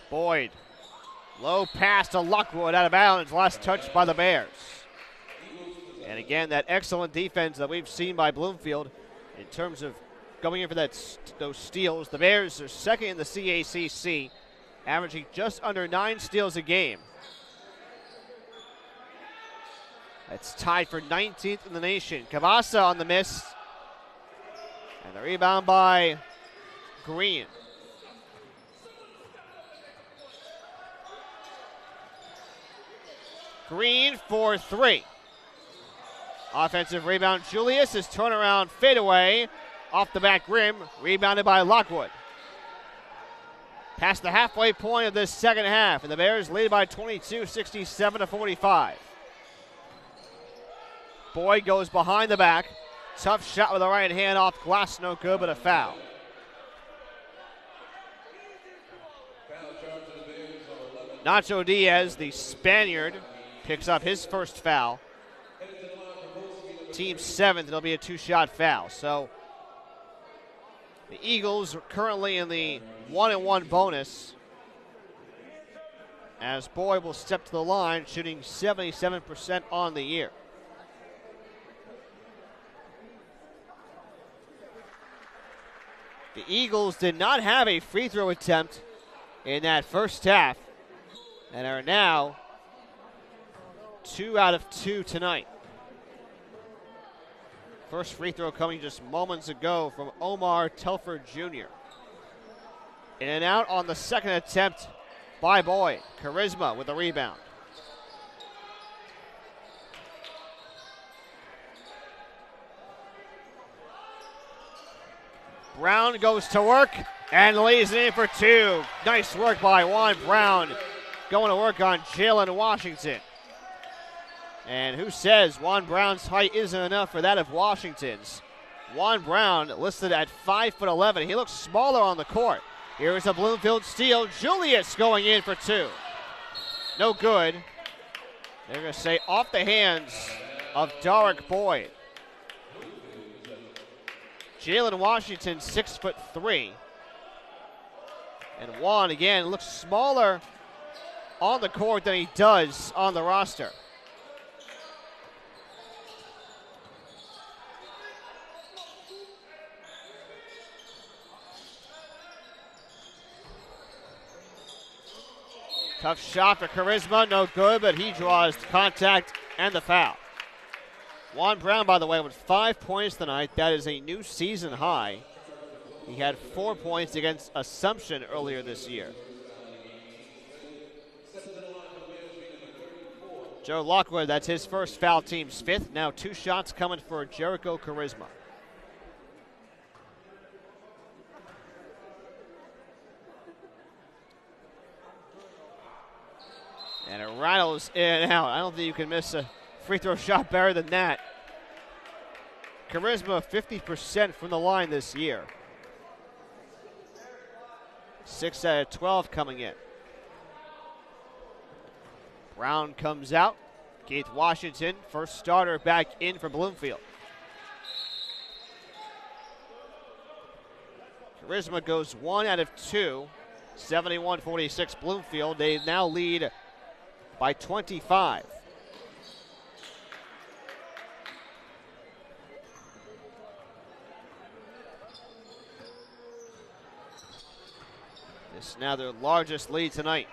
Boyd, low pass to Lockwood, out of bounds, last touch by the Bears. And again, that excellent defense that we've seen by Bloomfield in terms of going in for those steals. The Bears are second in the CACC, averaging just under 9 steals a game. That's tied for 19th in the nation. Cavassa on the miss. And the rebound by Green. Green for 3. Offensive rebound, Julius. His turnaround fadeaway off the back rim, rebounded by Lockwood. Past the halfway point of this second half, and the Bears lead by 22, 67-45. Boyd goes behind the back. Tough shot with the right hand off glass, no good, but a foul. Nacho Diaz, the Spaniard, picks up his first foul. Team 7th, it'll be a 2-shot foul. So the Eagles are currently in the 1-and-1 bonus, as Boyd will step to the line, shooting 77% on the year. The Eagles did not have a free throw attempt in that first half and are now 2 out of 2 tonight. First free throw coming just moments ago from Omar Telford Jr. In and out on the second attempt by Boyd. Charisma with the rebound. Brown goes to work and lays it in for 2. Nice work by Juan Brown, going to work on Jalen Washington. And who says Juan Brown's height isn't enough for that of Washington's? Juan Brown listed at 5'11". He looks smaller on the court. Here's a Bloomfield steal. Julius going in for 2. No good. They're going to say off the hands of Derek Boyd. Jalen Washington, 6'3". And Juan, again, looks smaller on the court than he does on the roster. Tough shot for Charisma, no good, but he draws contact and the foul. Juan Brown, by the way, with 5 points tonight. That is a new season high. He had 4 points against Assumption earlier this year. Joe Lockwood, that's his first foul, team's fifth. Now 2 shots coming for Jericho Charisma. And it rattles in and out. I don't think you can miss a free throw shot better than that. Charisma 50% from the line this year. 6 out of 12 coming in. Brown comes out. Keith Washington, first starter, back in for Bloomfield. Charisma goes 1 out of 2. 71-46 Bloomfield. They now lead by 25. This is now their largest lead tonight.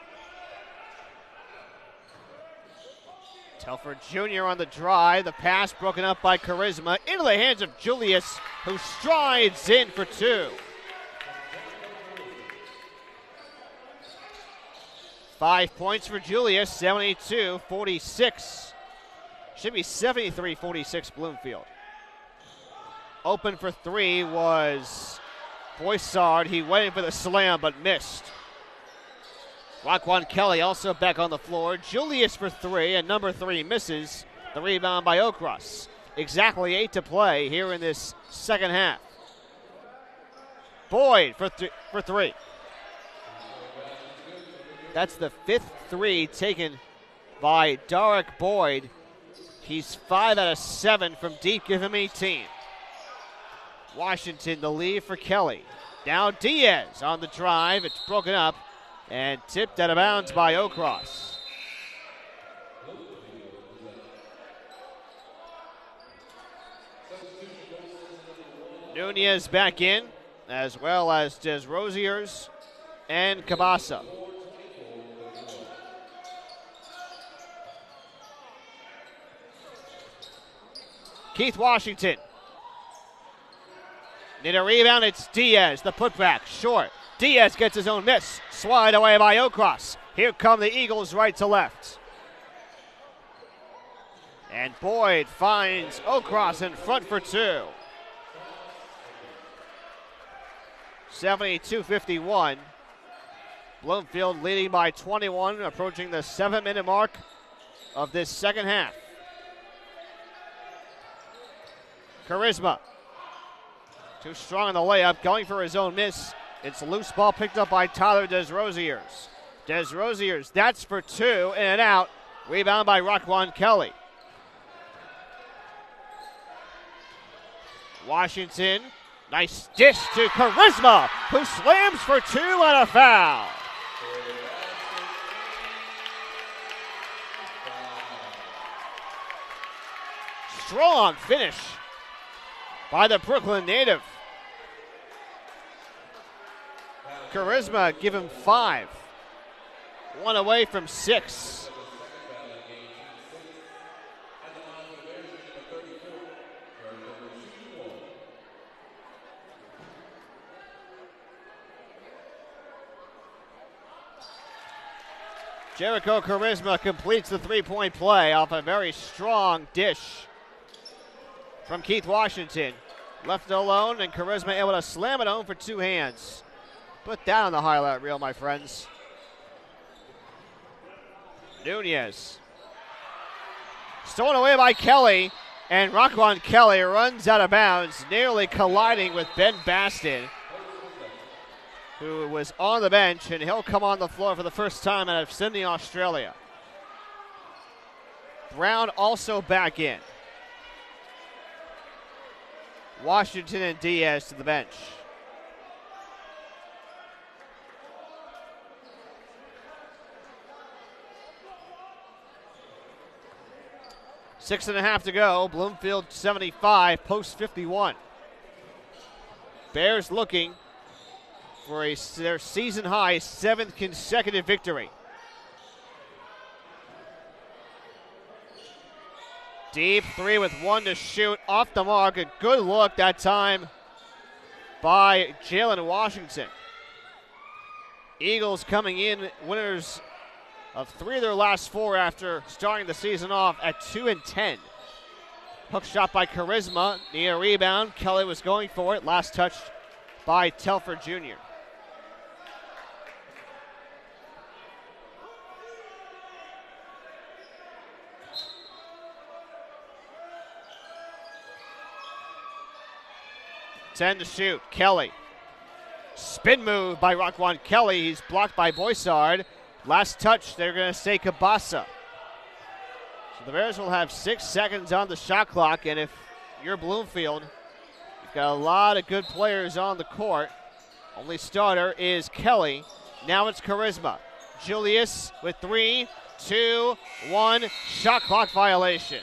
Telford Jr. on the drive. The pass broken up by Charisma into the hands of Julius, who strides in for 2. 5 points for Julius, 72-46. Should be 73-46 Bloomfield. Open for 3 was Boissard. He went in for the slam but missed. Raquan Kelly also back on the floor. Julius for 3, and number 3 misses. The rebound by Okras. Exactly 8 to play here in this second half. Boyd for 3. That's the 5th 3 taken by Derek Boyd. He's 5 out of 7 from deep, give him 18. Washington the lead for Kelly. Now Diaz on the drive. It's broken up and tipped out of bounds by Okras. Nunez back in, as well as Desrosiers and Cabasa. Keith Washington. Need a rebound, it's Diaz, the putback, short. Diaz gets his own miss, swatted away by Okras. Here come the Eagles right to left. And Boyd finds Okras in front for 2. 72-51. Bloomfield leading by 21, approaching the 7-minute mark of this second half. Charisma. Too strong on the layup, going for his own miss. It's a loose ball picked up by Tyler Desrosiers. Desrosiers, that's for 2, in and out. Rebound by Raquan Kelly. Washington, nice dish to Charisma, who slams for 2 on a foul. Strong finish by the Brooklyn native. Charisma give him 5. 1 away from 6. Jericho Charisma completes the 3-point play off a very strong dish from Keith Washington. Left alone, and Charisma able to slam it home for 2 hands. Put that on the highlight reel, my friends. Nunez. Stolen away by Kelly, and Raquan Kelly runs out of bounds, nearly colliding with Ben Baston, who was on the bench, and he'll come on the floor for the first time out of Sydney, Australia. Brown also back in. Washington and Diaz to the bench. Six and a half to go. Bloomfield 75, post 51. Bears looking for their season high 7th consecutive victory. Deep 3 with 1 to shoot. Off the mark. A good look that time by Jalen Washington. Eagles coming in winners of 3 of their last 4 after starting the season off at 2-10. Hook shot by Charisma, need a rebound. Kelly was going for it. Last touch by Telford Jr. Ten to shoot. Kelly. Spin move by Raquan Kelly. He's blocked by Boissard. Last touch, they're going to say Kabasa. So the Bears will have 6 seconds on the shot clock, and if you're Bloomfield, you've got a lot of good players on the court. Only starter is Kelly. Now it's Charisma. Julius with 3, 2, 1. Shot clock violation.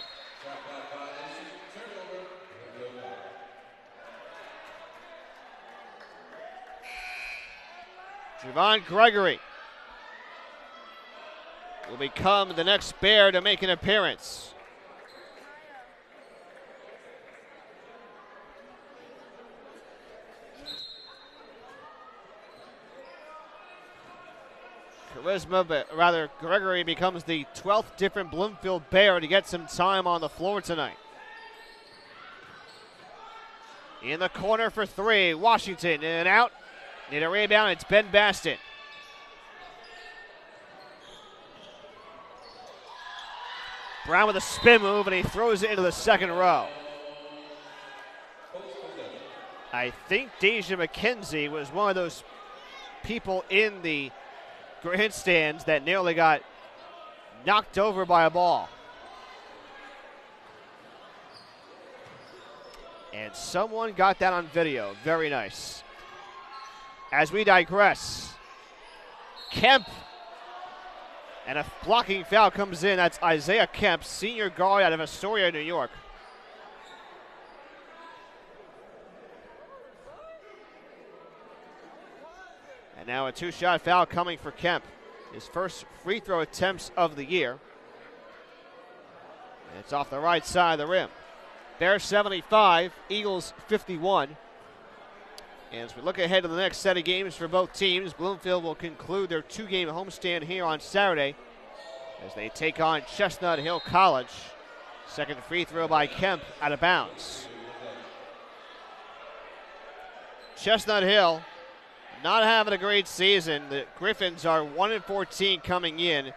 Javon Gregory will become the next Bear to make an appearance. Gregory becomes the 12th different Bloomfield Bear to get some time on the floor tonight. In the corner for 3, Washington in and out. Need a rebound, it's Ben Baston. Brown with a spin move, and he throws it into the second row. I think Deja McKenzie was one of those people in the grandstands that nearly got knocked over by a ball. And someone got that on video. Very nice. As we digress, Kemp, and a blocking foul comes in. That's Isaiah Kemp, senior guard out of Astoria, New York. And now a 2-shot foul coming for Kemp. His first free throw attempts of the year. And it's off the right side of the rim. Bears 75, Eagles 51. And as we look ahead to the next set of games for both teams, Bloomfield will conclude their 2-game homestand here on Saturday as they take on Chestnut Hill College. Second free throw by Kemp out of bounds. Chestnut Hill not having a great season. The Griffins are 1-14 coming in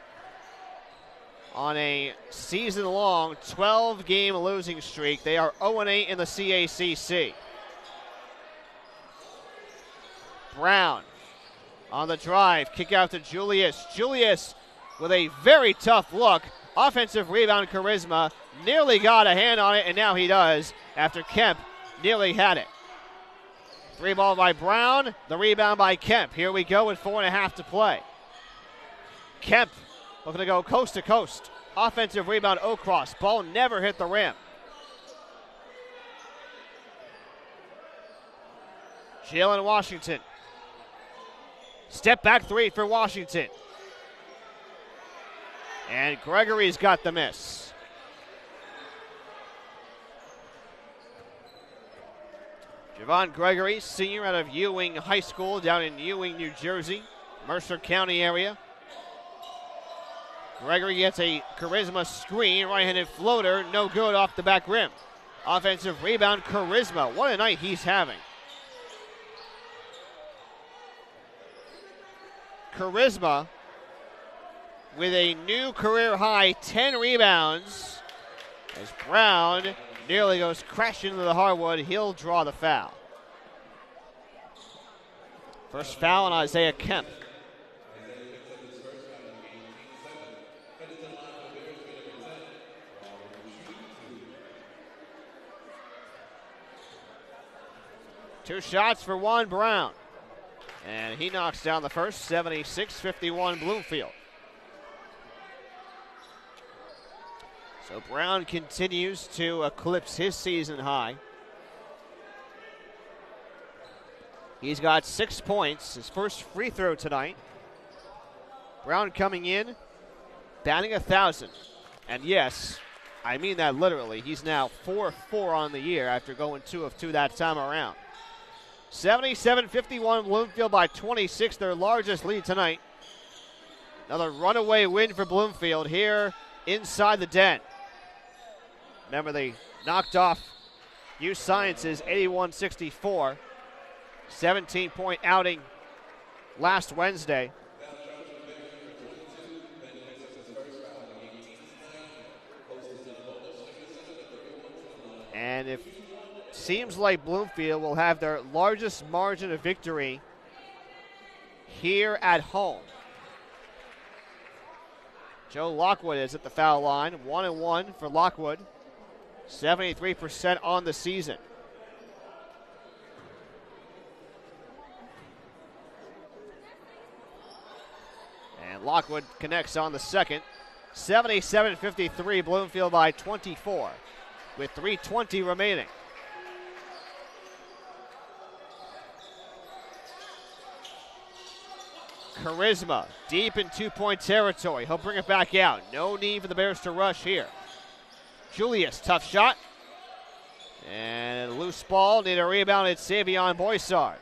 on a season-long 12-game losing streak. They are 0-8 in the CACC. Brown on the drive, kick out to Julius. Julius with a very tough look. Offensive rebound, Charisma nearly got a hand on it, and now he does after Kemp nearly had it. 3 ball by Brown, the rebound by Kemp. Here we go with 4.5 to play. Kemp looking to go coast to coast. Offensive rebound, O'Cross. Ball never hit the rim. Jalen Washington. Step back 3 for Washington. And Gregory's got the miss. Javon Gregory, senior out of Ewing High School down in Ewing, New Jersey, Mercer County area. Gregory gets a Charisma screen, right-handed floater, no good off the back rim. Offensive rebound, Charisma. What a night he's having. Charisma with a new career high 10 rebounds as Brown nearly goes crashing into the hardwood. He'll draw the foul. First foul on Isaiah Kemp. Two shots for one, Brown. And he knocks down the first, 76-51 Bloomfield. So Brown continues to eclipse his season high. He's got 6 points, his first free throw tonight. Brown coming in, batting 1,000. And yes, I mean that literally. He's now 4-4 on the year after going 2 of 2 that time around. 77-51 Bloomfield by 26, their largest lead tonight. Another runaway win for Bloomfield here inside the den. Remember, they knocked off U Sciences 81-64. 17-point outing last Wednesday. And it seems like Bloomfield will have their largest margin of victory here at home. Joe Lockwood is at the foul line. 1-1 for Lockwood. 73% on the season. And Lockwood connects on the second. 77-53, Bloomfield by 24 with 3:20 remaining. Charisma deep in 2-point territory. He'll bring it back out. No need for the Bears to rush here. Julius, tough shot. And loose ball. Need a rebound. It's Savion Boissard.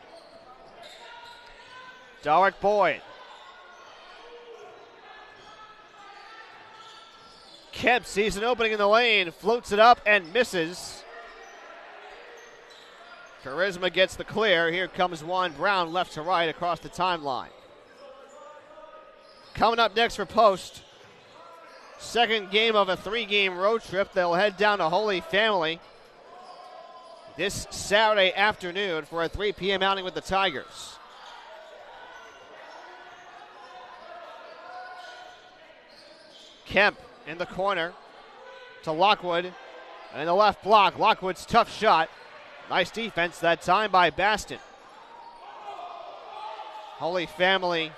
Derek Boyd. Kemp sees an opening in the lane. Floats it up and misses. Charisma gets the clear. Here comes Juan Brown left to right across the timeline. Coming up next for Post, second game of a 3-game road trip. They'll head down to Holy Family this Saturday afternoon for a 3 p.m. outing with the Tigers. Kemp in the corner to Lockwood. And in the left block, Lockwood's tough shot. Nice defense that time by Baston. Holy Family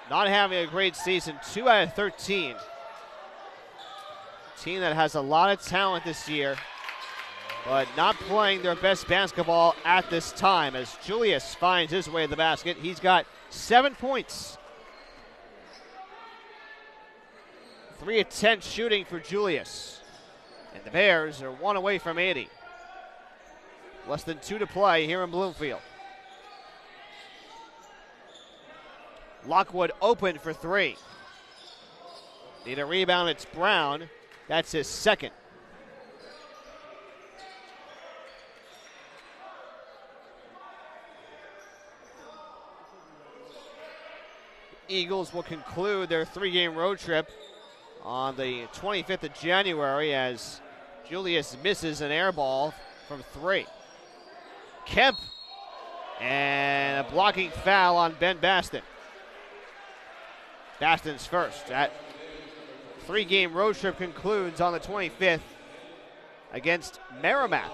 not having a great season, 2 out of 13. Team that has a lot of talent this year, but not playing their best basketball at this time as Julius finds his way to the basket. He's got 7 points. 3 of 10 shooting for Julius. And the Bears are 1 away from 80. Less than 2 to play here in Bloomfield. Lockwood open for 3. Need a rebound, it's Brown. That's his second. Eagles will conclude their 3-game road trip on the 25th of January as Julius misses an air ball from 3. Kemp and a blocking foul on Ben Baston. Baston's first. That 3-game road trip concludes on the 25th against Merrimack.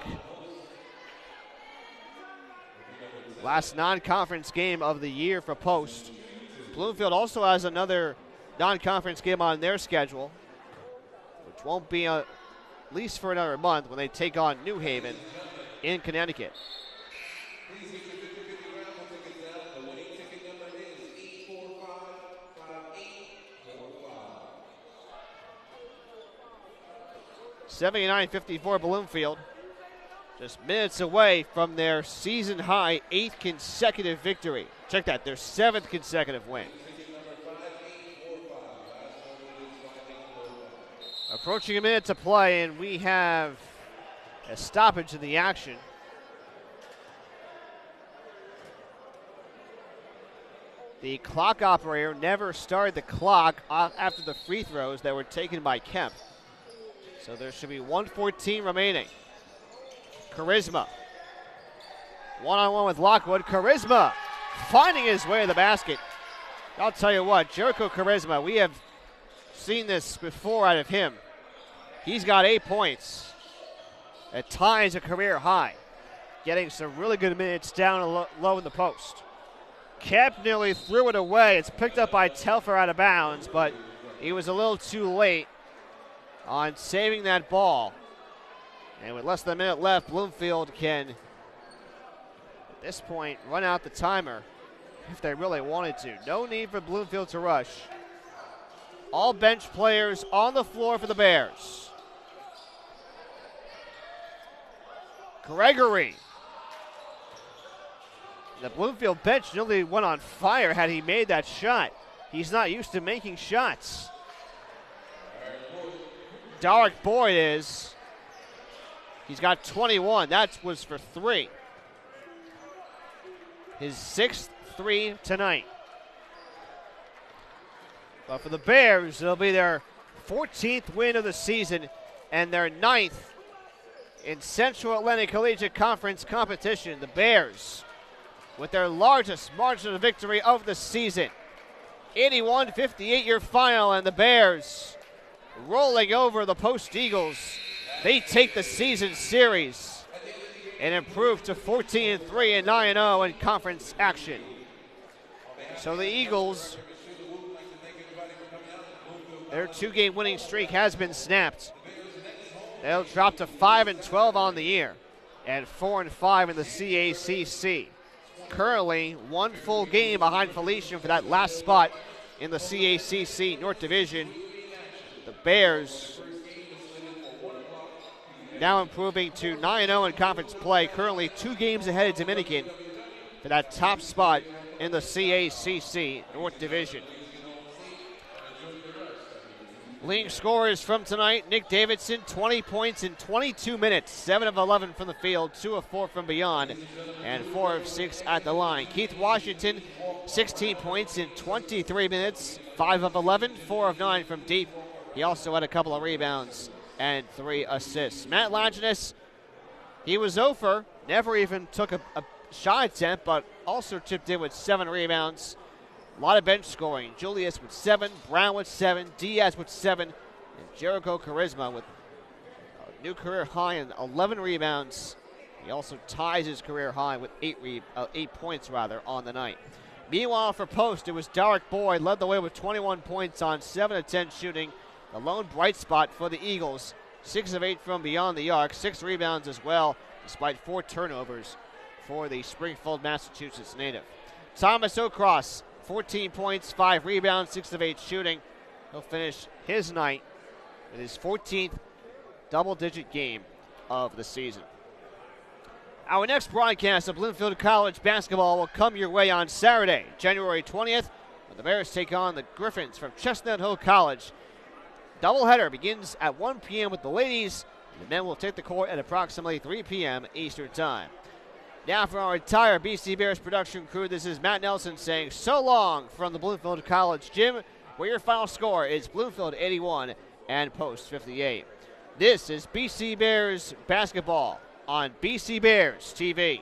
Last non-conference game of the year for Post. Bloomfield also has another non-conference game on their schedule, which won't be at least for another month when they take on New Haven in Connecticut. (79-54) Bloomfield, just minutes away from their season-high 8th consecutive victory. Check that, their 7th consecutive win. Approaching a minute to play, and we have a stoppage in the action. The clock operator never started the clock after the free throws that were taken by Kemp. So there should be 1:14 remaining. Charisma. One-on-one with Lockwood. Charisma finding his way to the basket. I'll tell you what, Jericho Charisma, we have seen this before out of him. He's got 8 points. At times a career high. Getting some really good minutes down low in the post. Kemp nearly threw it away. It's picked up by Telfer out of bounds, but he was a little too late on saving that ball. And with less than a minute left, Bloomfield can, at this point, run out the timer if they really wanted to. No need for Bloomfield to rush. All bench players on the floor for the Bears. Gregory. The Bloomfield bench nearly went on fire had he made that shot. He's not used to making shots. Derek Boyd is. He's got 21. That was for 3. His 6th 3 tonight. But for the Bears, it'll be their 14th win of the season and their 9th in Central Atlantic Collegiate Conference competition. The Bears, with their largest margin of victory of the season, 81-58 your final, and the Bears rolling over the Post Eagles. They take the season series and improve to 14-3 and 9-0 in conference action. So the Eagles, their 2-game winning streak has been snapped. They'll drop to 5-12 on the year and 4-5 in the CACC. Currently, 1 full game behind Felician for that last spot in the CACC North Division. The Bears now improving to 9-0 in conference play, currently 2 games ahead of Dominican for that top spot in the CACC North Division. Leading scorers from tonight, Nick Davidson, 20 points in 22 minutes, 7 of 11 from the field, 2 of 4 from beyond, and 4 of 6 at the line. Keith Washington, 16 points in 23 minutes, 5 of 11, 4 of 9 from deep. He also had a couple of rebounds and 3 assists. Matt Longinus, he was over, never even took a shot attempt, but also chipped in with 7 rebounds. A lot of bench scoring. Julius with 7, Brown with 7, Diaz with 7, and Jericho Charisma with a new career high in 11 rebounds. He also ties his career high with 8 points on the night. Meanwhile, for Post, it was Derek Boyd led the way with 21 points on 7 of 10 shooting. The lone bright spot for the Eagles, 6 of 8 from beyond the arc, 6 rebounds as well, despite 4 turnovers for the Springfield, Massachusetts native. Thomas O'Cross, 14 points, 5 rebounds, 6 of 8 shooting. He'll finish his night with his 14th double-digit game of the season. Our next broadcast of Bloomfield College basketball will come your way on Saturday, January 20th, when the Bears take on the Griffins from Chestnut Hill College. Doubleheader begins at 1 p.m. with the ladies, and the men will take the court at approximately 3 p.m. Eastern Time. Now for our entire BC Bears production crew, this is Matt Nelson saying so long from the Bloomfield College gym, where your final score is Bloomfield 81 and Post 58. This is BC Bears basketball on BC Bears TV.